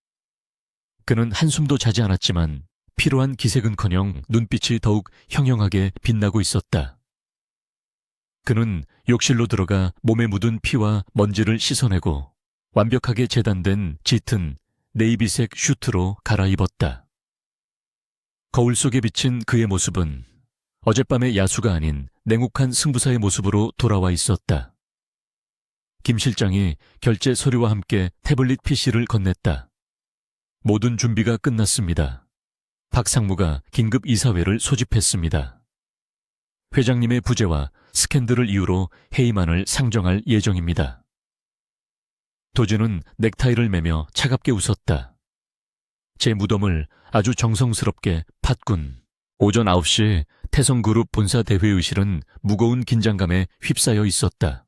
그는 한숨도 자지 않았지만 피로한 기색은커녕 눈빛이 더욱 형형하게 빛나고 있었다. 그는 욕실로 들어가 몸에 묻은 피와 먼지를 씻어내고 완벽하게 재단된 짙은 네이비색 슈트로 갈아입었다. 거울 속에 비친 그의 모습은 어젯밤의 야수가 아닌 냉혹한 승부사의 모습으로 돌아와 있었다. 김 실장이 결제 서류와 함께 태블릿 PC를 건넸다. 모든 준비가 끝났습니다. 박 상무가 긴급 이사회를 소집했습니다. 회장님의 부재와 스캔들을 이유로 해임안을 상정할 예정입니다. 도진은 넥타이를 매며 차갑게 웃었다. 제 무덤을 아주 정성스럽게 팠군. 오전 9시 태성그룹 본사 대회의실은 무거운 긴장감에 휩싸여 있었다.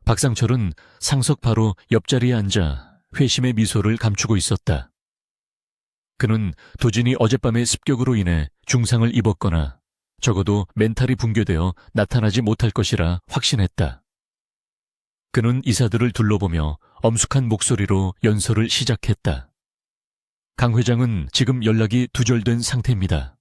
박상철은 상석 바로 옆자리에 앉아 회심의 미소를 감추고 있었다. 그는 도진이 어젯밤의 습격으로 인해 중상을 입었거나 적어도 멘탈이 붕괴되어 나타나지 못할 것이라 확신했다. 그는 이사들을 둘러보며 엄숙한 목소리로 연설을 시작했다. 강 회장은 지금 연락이 두절된 상태입니다.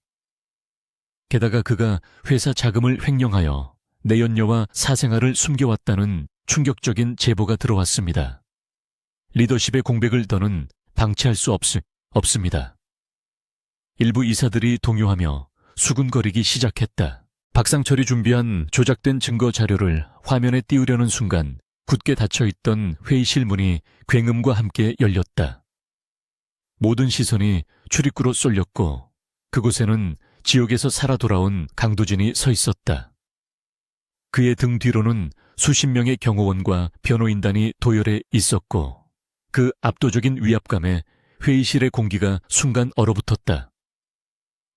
게다가 그가 회사 자금을 횡령하여 내연녀와 사생활을 숨겨왔다는 충격적인 제보가 들어왔습니다. 리더십의 공백을 더는 방치할 수 없습니다. 일부 이사들이 동요하며 수군거리기 시작했다. 박상철이 준비한 조작된 증거 자료를 화면에 띄우려는 순간 굳게 닫혀있던 회의실 문이 굉음과 함께 열렸다. 모든 시선이 출입구로 쏠렸고 그곳에는 지옥에서 살아 돌아온 강도진이 서 있었다. 그의 등 뒤로는 수십 명의 경호원과 변호인단이 도열해 있었고 그 압도적인 위압감에 회의실의 공기가 순간 얼어붙었다.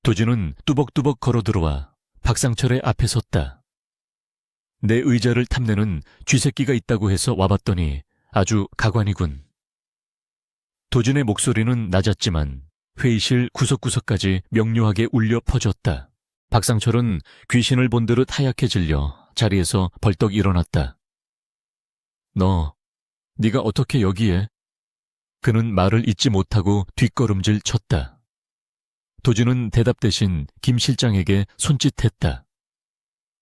도진은 뚜벅뚜벅 걸어들어와 박상철의 앞에 섰다. 내 의자를 탐내는 쥐새끼가 있다고 해서 와봤더니 아주 가관이군. 도진의 목소리는 낮았지만 회의실 구석구석까지 명료하게 울려 퍼졌다. 박상철은 귀신을 본 듯 하얗게 질려 자리에서 벌떡 일어났다. 네가 어떻게 여기에? 그는 말을 잇지 못하고 뒷걸음질 쳤다. 도진은 대답 대신 김 실장에게 손짓했다.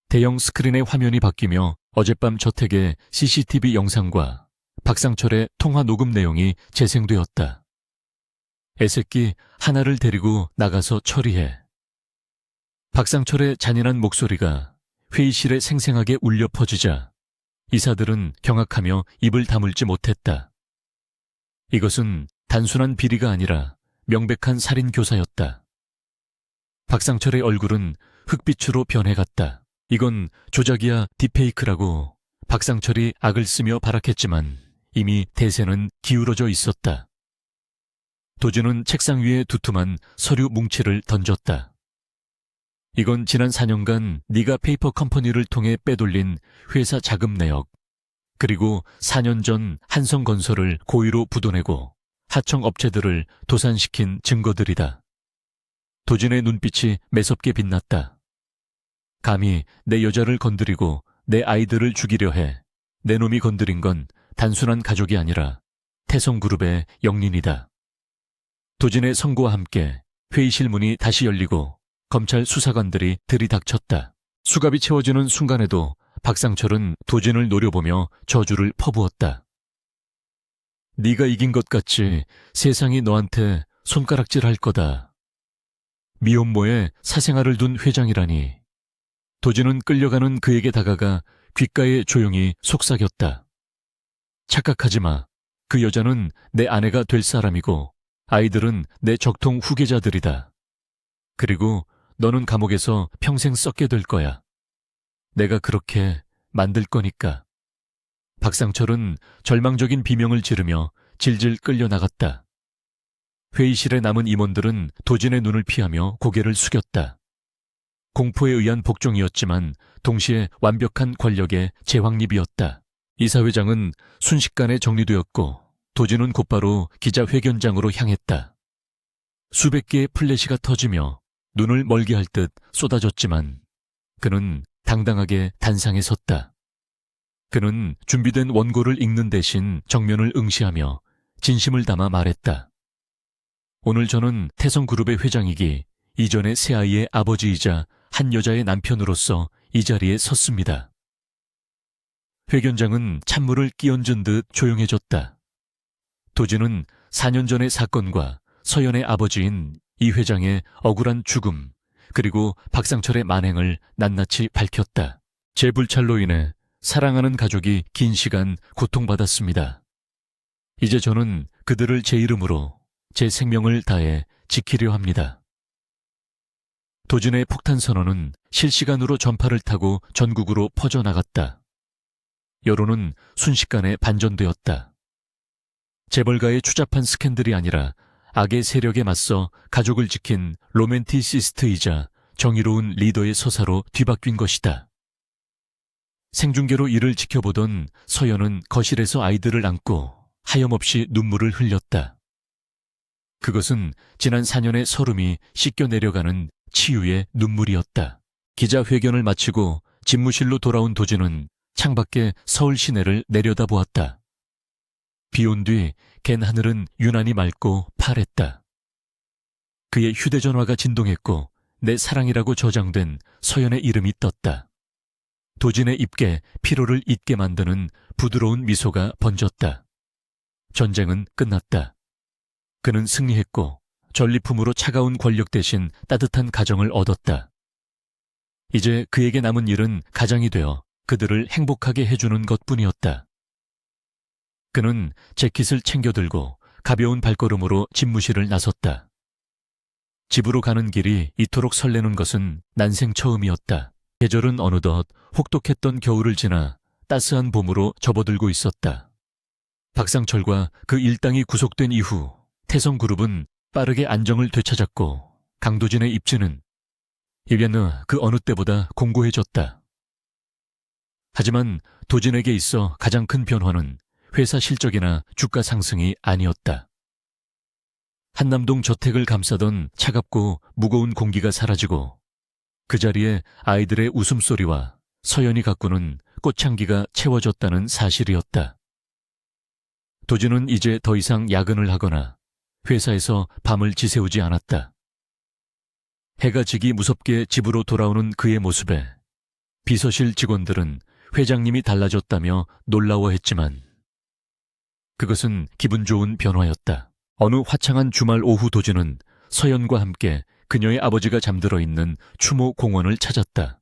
대형 스크린의 화면이 바뀌며 어젯밤 저택의 CCTV 영상과 박상철의 통화 녹음 내용이 재생되었다. 애새끼 하나를 데리고 나가서 처리해. 박상철의 잔인한 목소리가 회의실에 생생하게 울려 퍼지자 이사들은 경악하며 입을 다물지 못했다. 이것은 단순한 비리가 아니라 명백한 살인교사였다. 박상철의 얼굴은 흑빛으로 변해갔다. 이건 조작이야 딥페이크라고 박상철이 악을 쓰며 발악했지만 이미 대세는 기울어져 있었다. 도진은 책상 위에 두툼한 서류 뭉치를 던졌다. 이건 지난 4년간 네가 페이퍼 컴퍼니를 통해 빼돌린 회사 자금 내역, 그리고 4년 전 한성건설을 고의로 부도내고 하청 업체들을 도산시킨 증거들이다. 도진의 눈빛이 매섭게 빛났다. 감히 내 여자를 건드리고 내 아이들을 죽이려 해. 내 놈이 건드린 건 단순한 가족이 아니라 태성그룹의 영린이다. 도진의 선고와 함께 회의실 문이 다시 열리고 검찰 수사관들이 들이닥쳤다. 수갑이 채워지는 순간에도 박상철은 도진을 노려보며 저주를 퍼부었다. 네가 이긴 것 같이 세상이 너한테 손가락질할 거다. 미혼모에 사생활을 둔 회장이라니. 도진은 끌려가는 그에게 다가가 귓가에 조용히 속삭였다. 착각하지 마. 그 여자는 내 아내가 될 사람이고 아이들은 내 적통 후계자들이다. 그리고 너는 감옥에서 평생 썩게 될 거야. 내가 그렇게 만들 거니까. 박상철은 절망적인 비명을 지르며 질질 끌려나갔다. 회의실에 남은 임원들은 도진의 눈을 피하며 고개를 숙였다. 공포에 의한 복종이었지만 동시에 완벽한 권력의 제왕립이었다. 이사회장은 순식간에 정리되었고 도진은 곧바로 기자회견장으로 향했다. 수백 개의 플래시가 터지며 눈을 멀게 할 듯 쏟아졌지만 그는 당당하게 단상에 섰다. 그는 준비된 원고를 읽는 대신 정면을 응시하며 진심을 담아 말했다. 오늘 저는 태성그룹의 회장이기 이전의 새아이의 아버지이자 한 여자의 남편으로서 이 자리에 섰습니다. 회견장은 찬물을 끼얹은 듯 조용해졌다. 도진은 4년 전의 사건과 서연의 아버지인 이 회장의 억울한 죽음, 그리고 박상철의 만행을 낱낱이 밝혔다. 제 불찰로 인해 사랑하는 가족이 긴 시간 고통받았습니다. 이제 저는 그들을 제 이름으로 제 생명을 다해 지키려 합니다. 도진의 폭탄 선언은 실시간으로 전파를 타고 전국으로 퍼져나갔다. 여론은 순식간에 반전되었다. 재벌가의 추잡한 스캔들이 아니라 악의 세력에 맞서 가족을 지킨 로맨티시스트이자 정의로운 리더의 서사로 뒤바뀐 것이다. 생중계로 이를 지켜보던 서연은 거실에서 아이들을 안고 하염없이 눈물을 흘렸다. 그것은 지난 4년의 서름이 씻겨 내려가는 치유의 눈물이었다. 기자회견을 마치고 집무실로 돌아온 도진은 창밖에 서울 시내를 내려다보았다. 비 온 뒤 갠 하늘은 유난히 맑고 파랬다. 그의 휴대전화가 진동했고 내 사랑이라고 저장된 서연의 이름이 떴다. 도진의 입에 피로를 잊게 만드는 부드러운 미소가 번졌다. 전쟁은 끝났다. 그는 승리했고 전리품으로 차가운 권력 대신 따뜻한 가정을 얻었다. 이제 그에게 남은 일은 가장이 되어 그들을 행복하게 해주는 것뿐이었다. 그는 재킷을 챙겨들고 가벼운 발걸음으로 집무실을 나섰다. 집으로 가는 길이 이토록 설레는 것은 난생 처음이었다. 계절은 어느덧 혹독했던 겨울을 지나 따스한 봄으로 접어들고 있었다. 박상철과 그 일당이 구속된 이후 태성그룹은 빠르게 안정을 되찾았고 강도진의 입지는 이변은 그 어느 때보다 공고해졌다. 하지만 도진에게 있어 가장 큰 변화는 회사 실적이나 주가 상승이 아니었다. 한남동 저택을 감싸던 차갑고 무거운 공기가 사라지고 그 자리에 아이들의 웃음소리와 서연이 가꾸는 꽃향기가 채워졌다는 사실이었다. 도진은 이제 더 이상 야근을 하거나 회사에서 밤을 지새우지 않았다. 해가 지기 무섭게 집으로 돌아오는 그의 모습에 비서실 직원들은 회장님이 달라졌다며 놀라워했지만 그것은 기분 좋은 변화였다. 어느 화창한 주말 오후 도진은 서연과 함께 그녀의 아버지가 잠들어 있는 추모 공원을 찾았다.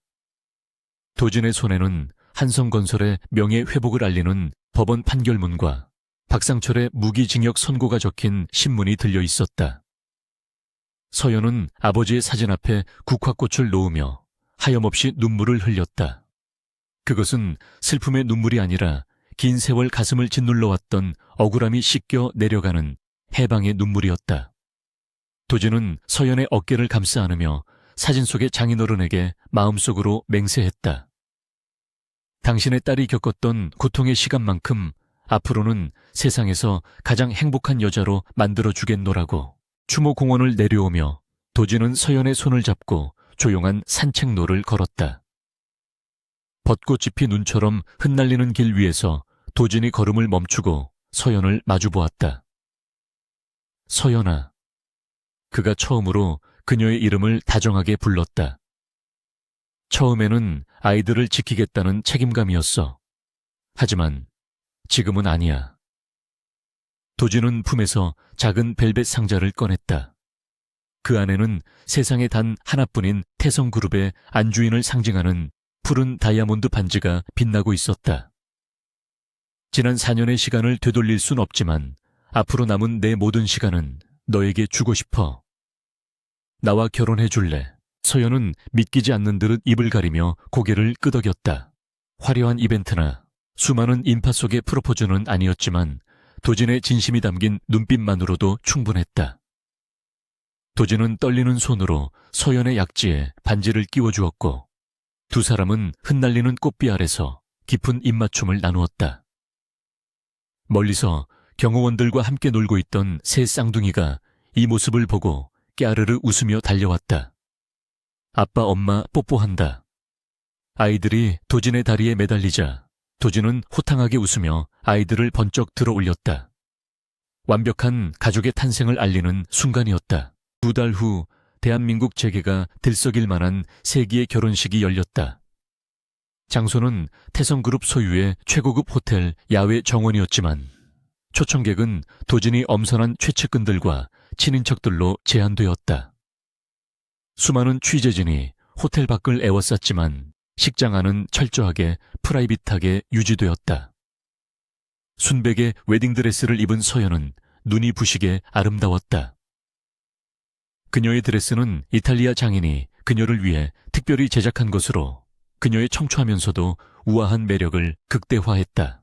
도진의 손에는 한성건설의 명예회복을 알리는 법원 판결문과 박상철의 무기징역 선고가 적힌 신문이 들려 있었다. 서연은 아버지의 사진 앞에 국화꽃을 놓으며 하염없이 눈물을 흘렸다. 그것은 슬픔의 눈물이 아니라 긴 세월 가슴을 짓눌러왔던 억울함이 씻겨 내려가는 해방의 눈물이었다. 도진은 서연의 어깨를 감싸 안으며 사진 속의 장인어른에게 마음속으로 맹세했다. 당신의 딸이 겪었던 고통의 시간만큼 앞으로는 세상에서 가장 행복한 여자로 만들어주겠노라고. 추모공원을 내려오며 도진은 서연의 손을 잡고 조용한 산책로를 걸었다. 벚꽃 잎이 눈처럼 흩날리는 길 위에서 도진이 걸음을 멈추고 서연을 마주보았다. 서연아. 그가 처음으로 그녀의 이름을 다정하게 불렀다. 처음에는 아이들을 지키겠다는 책임감이었어. 하지만 지금은 아니야. 도진은 품에서 작은 벨벳 상자를 꺼냈다. 그 안에는 세상에 단 하나뿐인 태성그룹의 안주인을 상징하는 푸른 다이아몬드 반지가 빛나고 있었다. 지난 4년의 시간을 되돌릴 순 없지만 앞으로 남은 내 모든 시간은 너에게 주고 싶어. 나와 결혼해 줄래? 서연은 믿기지 않는 듯 입을 가리며 고개를 끄덕였다. 화려한 이벤트나 수많은 인파 속의 프로포즈는 아니었지만 도진의 진심이 담긴 눈빛만으로도 충분했다. 도진은 떨리는 손으로 서연의 약지에 반지를 끼워주었고 두 사람은 흩날리는 꽃비 아래서 깊은 입맞춤을 나누었다. 멀리서 경호원들과 함께 놀고 있던 새 쌍둥이가 이 모습을 보고 깨아르르 웃으며 달려왔다. 아빠 엄마 뽀뽀한다. 아이들이 도진의 다리에 매달리자 도진은 호탕하게 웃으며 아이들을 번쩍 들어 올렸다. 완벽한 가족의 탄생을 알리는 순간이었다. 2달 후 대한민국 재계가 들썩일 만한 세기의 결혼식이 열렸다. 장소는 태성그룹 소유의 최고급 호텔 야외 정원이었지만 초청객은 도진이 엄선한 최측근들과 친인척들로 제한되었다. 수많은 취재진이 호텔 밖을 에워쌌지만 식장 안은 철저하게 프라이빗하게 유지되었다. 순백의 웨딩드레스를 입은 서연은 눈이 부시게 아름다웠다. 그녀의 드레스는 이탈리아 장인이 그녀를 위해 특별히 제작한 것으로 그녀의 청초하면서도 우아한 매력을 극대화했다.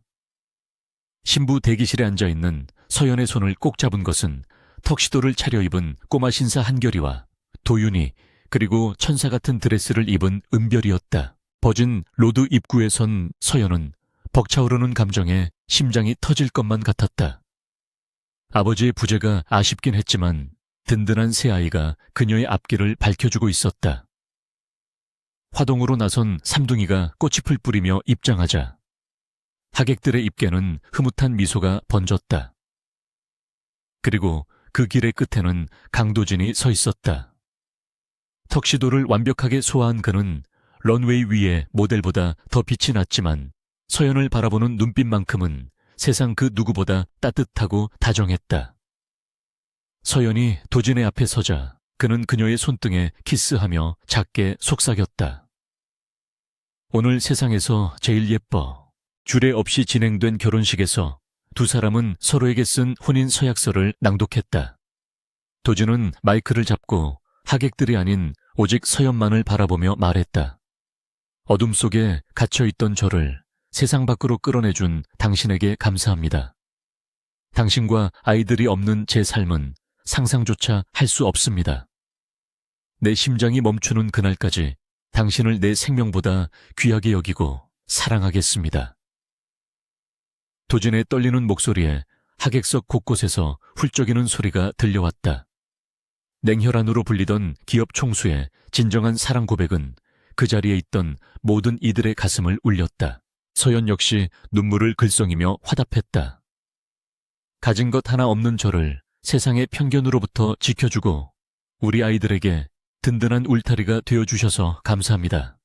신부 대기실에 앉아있는 서연의 손을 꼭 잡은 것은 턱시도를 차려입은 꼬마 신사 한결이와 도윤이 그리고 천사 같은 드레스를 입은 은별이었다. 버진 로드 입구에 선 서연은 벅차오르는 감정에 심장이 터질 것만 같았다. 아버지의 부재가 아쉽긴 했지만 든든한 새아이가 그녀의 앞길을 밝혀주고 있었다. 화동으로 나선 삼둥이가 꽃잎을 뿌리며 입장하자 하객들의 입에는 흐뭇한 미소가 번졌다. 그리고 그 길의 끝에는 강도진이 서 있었다. 턱시도를 완벽하게 소화한 그는 런웨이 위에 모델보다 더 빛이 났지만 서연을 바라보는 눈빛만큼은 세상 그 누구보다 따뜻하고 다정했다. 서연이 도진의 앞에 서자 그는 그녀의 손등에 키스하며 작게 속삭였다. 오늘 세상에서 제일 예뻐. 주례 없이 진행된 결혼식에서 두 사람은 서로에게 쓴 혼인 서약서를 낭독했다. 도진은 마이크를 잡고 하객들이 아닌 오직 서연만을 바라보며 말했다. 어둠 속에 갇혀있던 저를 세상 밖으로 끌어내준 당신에게 감사합니다. 당신과 아이들이 없는 제 삶은 상상조차 할 수 없습니다. 내 심장이 멈추는 그날까지 당신을 내 생명보다 귀하게 여기고 사랑하겠습니다. 도진의 떨리는 목소리에 하객석 곳곳에서 훌쩍이는 소리가 들려왔다. 냉혈한으로 불리던 기업 총수의 진정한 사랑 고백은 그 자리에 있던 모든 이들의 가슴을 울렸다. 서연 역시 눈물을 글썽이며 화답했다. 가진 것 하나 없는 저를 세상의 편견으로부터 지켜주고 우리 아이들에게 든든한 울타리가 되어주셔서 감사합니다.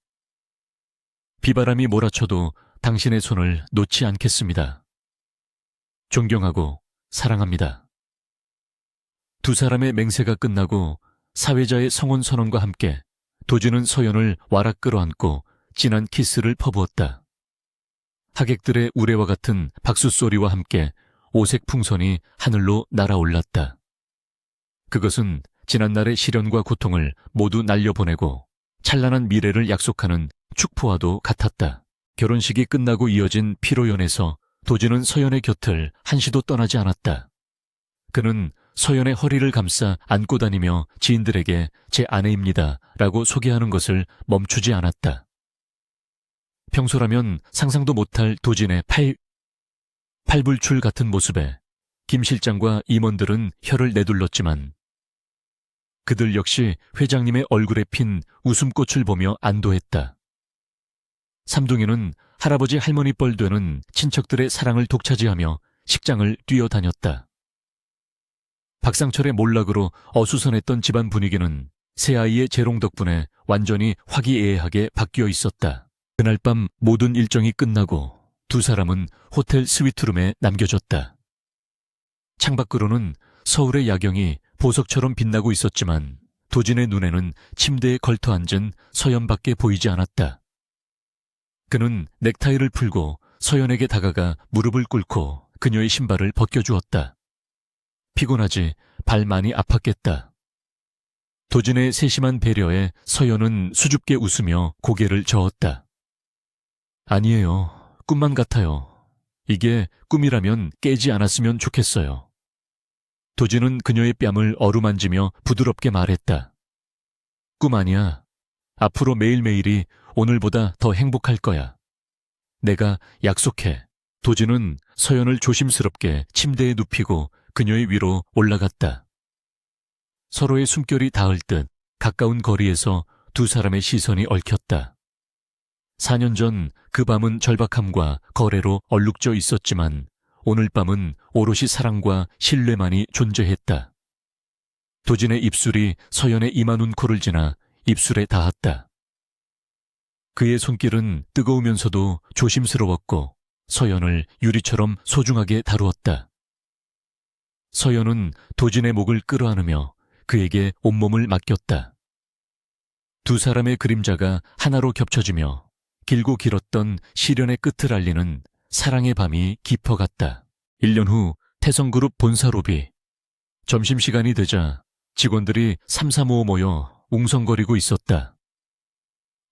비바람이 몰아쳐도 당신의 손을 놓지 않겠습니다. 존경하고 사랑합니다. 두 사람의 맹세가 끝나고 사회자의 성혼 선언과 함께 도진은 서연을 와락 끌어안고 진한 키스를 퍼부었다. 하객들의 우레와 같은 박수 소리와 함께 오색 풍선이 하늘로 날아올랐다. 그것은 지난날의 시련과 고통을 모두 날려보내고 찬란한 미래를 약속하는 축포와도 같았다. 결혼식이 끝나고 이어진 피로연에서 도진은 서연의 곁을 한시도 떠나지 않았다. 그는 서연의 허리를 감싸 안고 다니며 지인들에게 제 아내입니다 라고 소개하는 것을 멈추지 않았다. 평소라면 상상도 못할 도진의 팔불출 같은 모습에 김 실장과 임원들은 혀를 내둘렀지만 그들 역시 회장님의 얼굴에 핀 웃음꽃을 보며 안도했다. 삼둥이는 할아버지 할머니 뻘 되는 친척들의 사랑을 독차지하며 식장을 뛰어다녔다. 박상철의 몰락으로 어수선했던 집안 분위기는 새아이의 재롱 덕분에 완전히 화기애애하게 바뀌어 있었다. 그날 밤 모든 일정이 끝나고 두 사람은 호텔 스위트룸에 남겨졌다. 창밖으로는 서울의 야경이 보석처럼 빛나고 있었지만 도진의 눈에는 침대에 걸터앉은 서연밖에 보이지 않았다. 그는 넥타이를 풀고 서연에게 다가가 무릎을 꿇고 그녀의 신발을 벗겨주었다. 피곤하지 발 많이 아팠겠다. 도진의 세심한 배려에 서연은 수줍게 웃으며 고개를 저었다. 아니에요. 꿈만 같아요. 이게 꿈이라면 깨지 않았으면 좋겠어요. 도진은 그녀의 뺨을 어루만지며 부드럽게 말했다. 꿈 아니야. 앞으로 매일매일이 오늘보다 더 행복할 거야. 내가 약속해. 도진은 서연을 조심스럽게 침대에 눕히고 그녀의 위로 올라갔다. 서로의 숨결이 닿을 듯 가까운 거리에서 두 사람의 시선이 얽혔다. 4년 전 그 밤은 절박함과 거래로 얼룩져 있었지만 오늘 밤은 오롯이 사랑과 신뢰만이 존재했다. 도진의 입술이 서연의 이마 눈코를 지나 입술에 닿았다. 그의 손길은 뜨거우면서도 조심스러웠고 서연을 유리처럼 소중하게 다루었다. 서연은 도진의 목을 끌어안으며 그에게 온몸을 맡겼다. 두 사람의 그림자가 하나로 겹쳐지며 길고 길었던 시련의 끝을 알리는 사랑의 밤이 깊어갔다. 1년 후 태성그룹 본사 로비. 점심시간이 되자 직원들이 삼삼오오 모여 웅성거리고 있었다.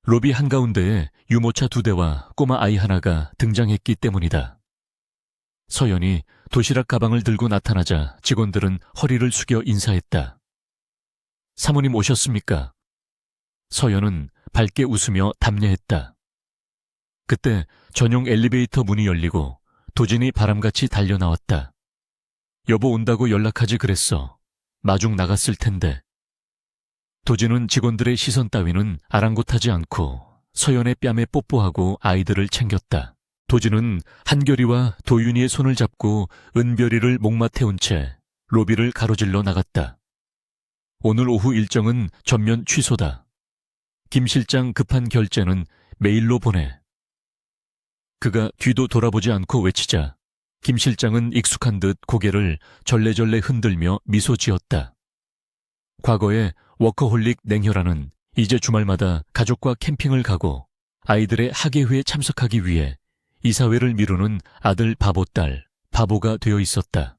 로비 한가운데에 유모차 2대와 꼬마 아이 하나가 등장했기 때문이다. 서연이 도시락 가방을 들고 나타나자 직원들은 허리를 숙여 인사했다. 사모님 오셨습니까? 서연은 밝게 웃으며 답례했다. 그때 전용 엘리베이터 문이 열리고 도진이 바람같이 달려나왔다. 여보 온다고 연락하지 그랬어. 마중 나갔을 텐데. 도진은 직원들의 시선 따위는 아랑곳하지 않고 서연의 뺨에 뽀뽀하고 아이들을 챙겼다. 도진은 한결이와 도윤이의 손을 잡고 은별이를 목마 태운 채 로비를 가로질러 나갔다. 오늘 오후 일정은 전면 취소다. 김 실장 급한 결제는 메일로 보내. 그가 뒤도 돌아보지 않고 외치자 김 실장은 익숙한 듯 고개를 절레절레 흔들며 미소 지었다. 과거에 워커홀릭 냉혈아는 이제 주말마다 가족과 캠핑을 가고 아이들의 학예회에 참석하기 위해 이사회를 미루는 아들 바보딸, 바보가 되어 있었다.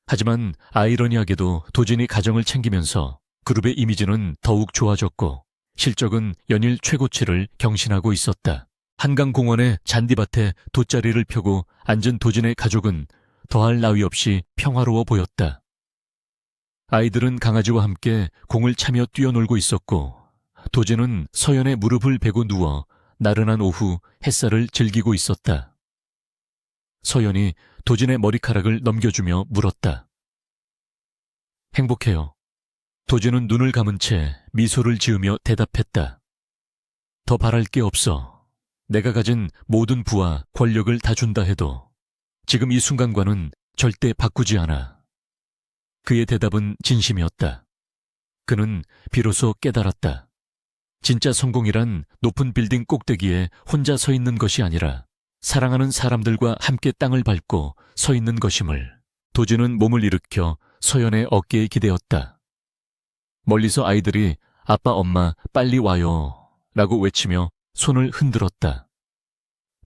하지만 아이러니하게도 도진이 가정을 챙기면서 그룹의 이미지는 더욱 좋아졌고 실적은 연일 최고치를 경신하고 있었다. 한강공원의 잔디밭에 돗자리를 펴고 앉은 도진의 가족은 더할 나위 없이 평화로워 보였다. 아이들은 강아지와 함께 공을 차며 뛰어놀고 있었고 도진은 서연의 무릎을 베고 누워 나른한 오후 햇살을 즐기고 있었다. 서연이 도진의 머리카락을 넘겨주며 물었다. 행복해요. 도진은 눈을 감은 채 미소를 지으며 대답했다. 더 바랄 게 없어. 내가 가진 모든 부와 권력을 다 준다 해도 지금 이 순간과는 절대 바꾸지 않아. 그의 대답은 진심이었다. 그는 비로소 깨달았다. 진짜 성공이란 높은 빌딩 꼭대기에 혼자 서 있는 것이 아니라 사랑하는 사람들과 함께 땅을 밟고 서 있는 것임을. 도진은 몸을 일으켜 서연의 어깨에 기대었다. 멀리서 아이들이 아빠 엄마 빨리 와요 라고 외치며 손을 흔들었다.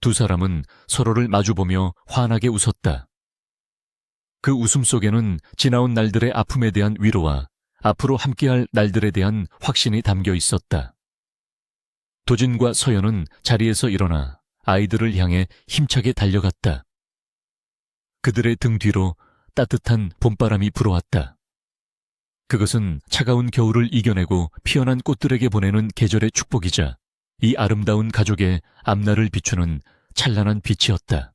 두 사람은 서로를 마주보며 환하게 웃었다. 그 웃음 속에는 지나온 날들의 아픔에 대한 위로와 앞으로 함께할 날들에 대한 확신이 담겨 있었다. 도진과 서연은 자리에서 일어나 아이들을 향해 힘차게 달려갔다. 그들의 등 뒤로 따뜻한 봄바람이 불어왔다. 그것은 차가운 겨울을 이겨내고 피어난 꽃들에게 보내는 계절의 축복이자 이 아름다운 가족의 앞날을 비추는 찬란한 빛이었다.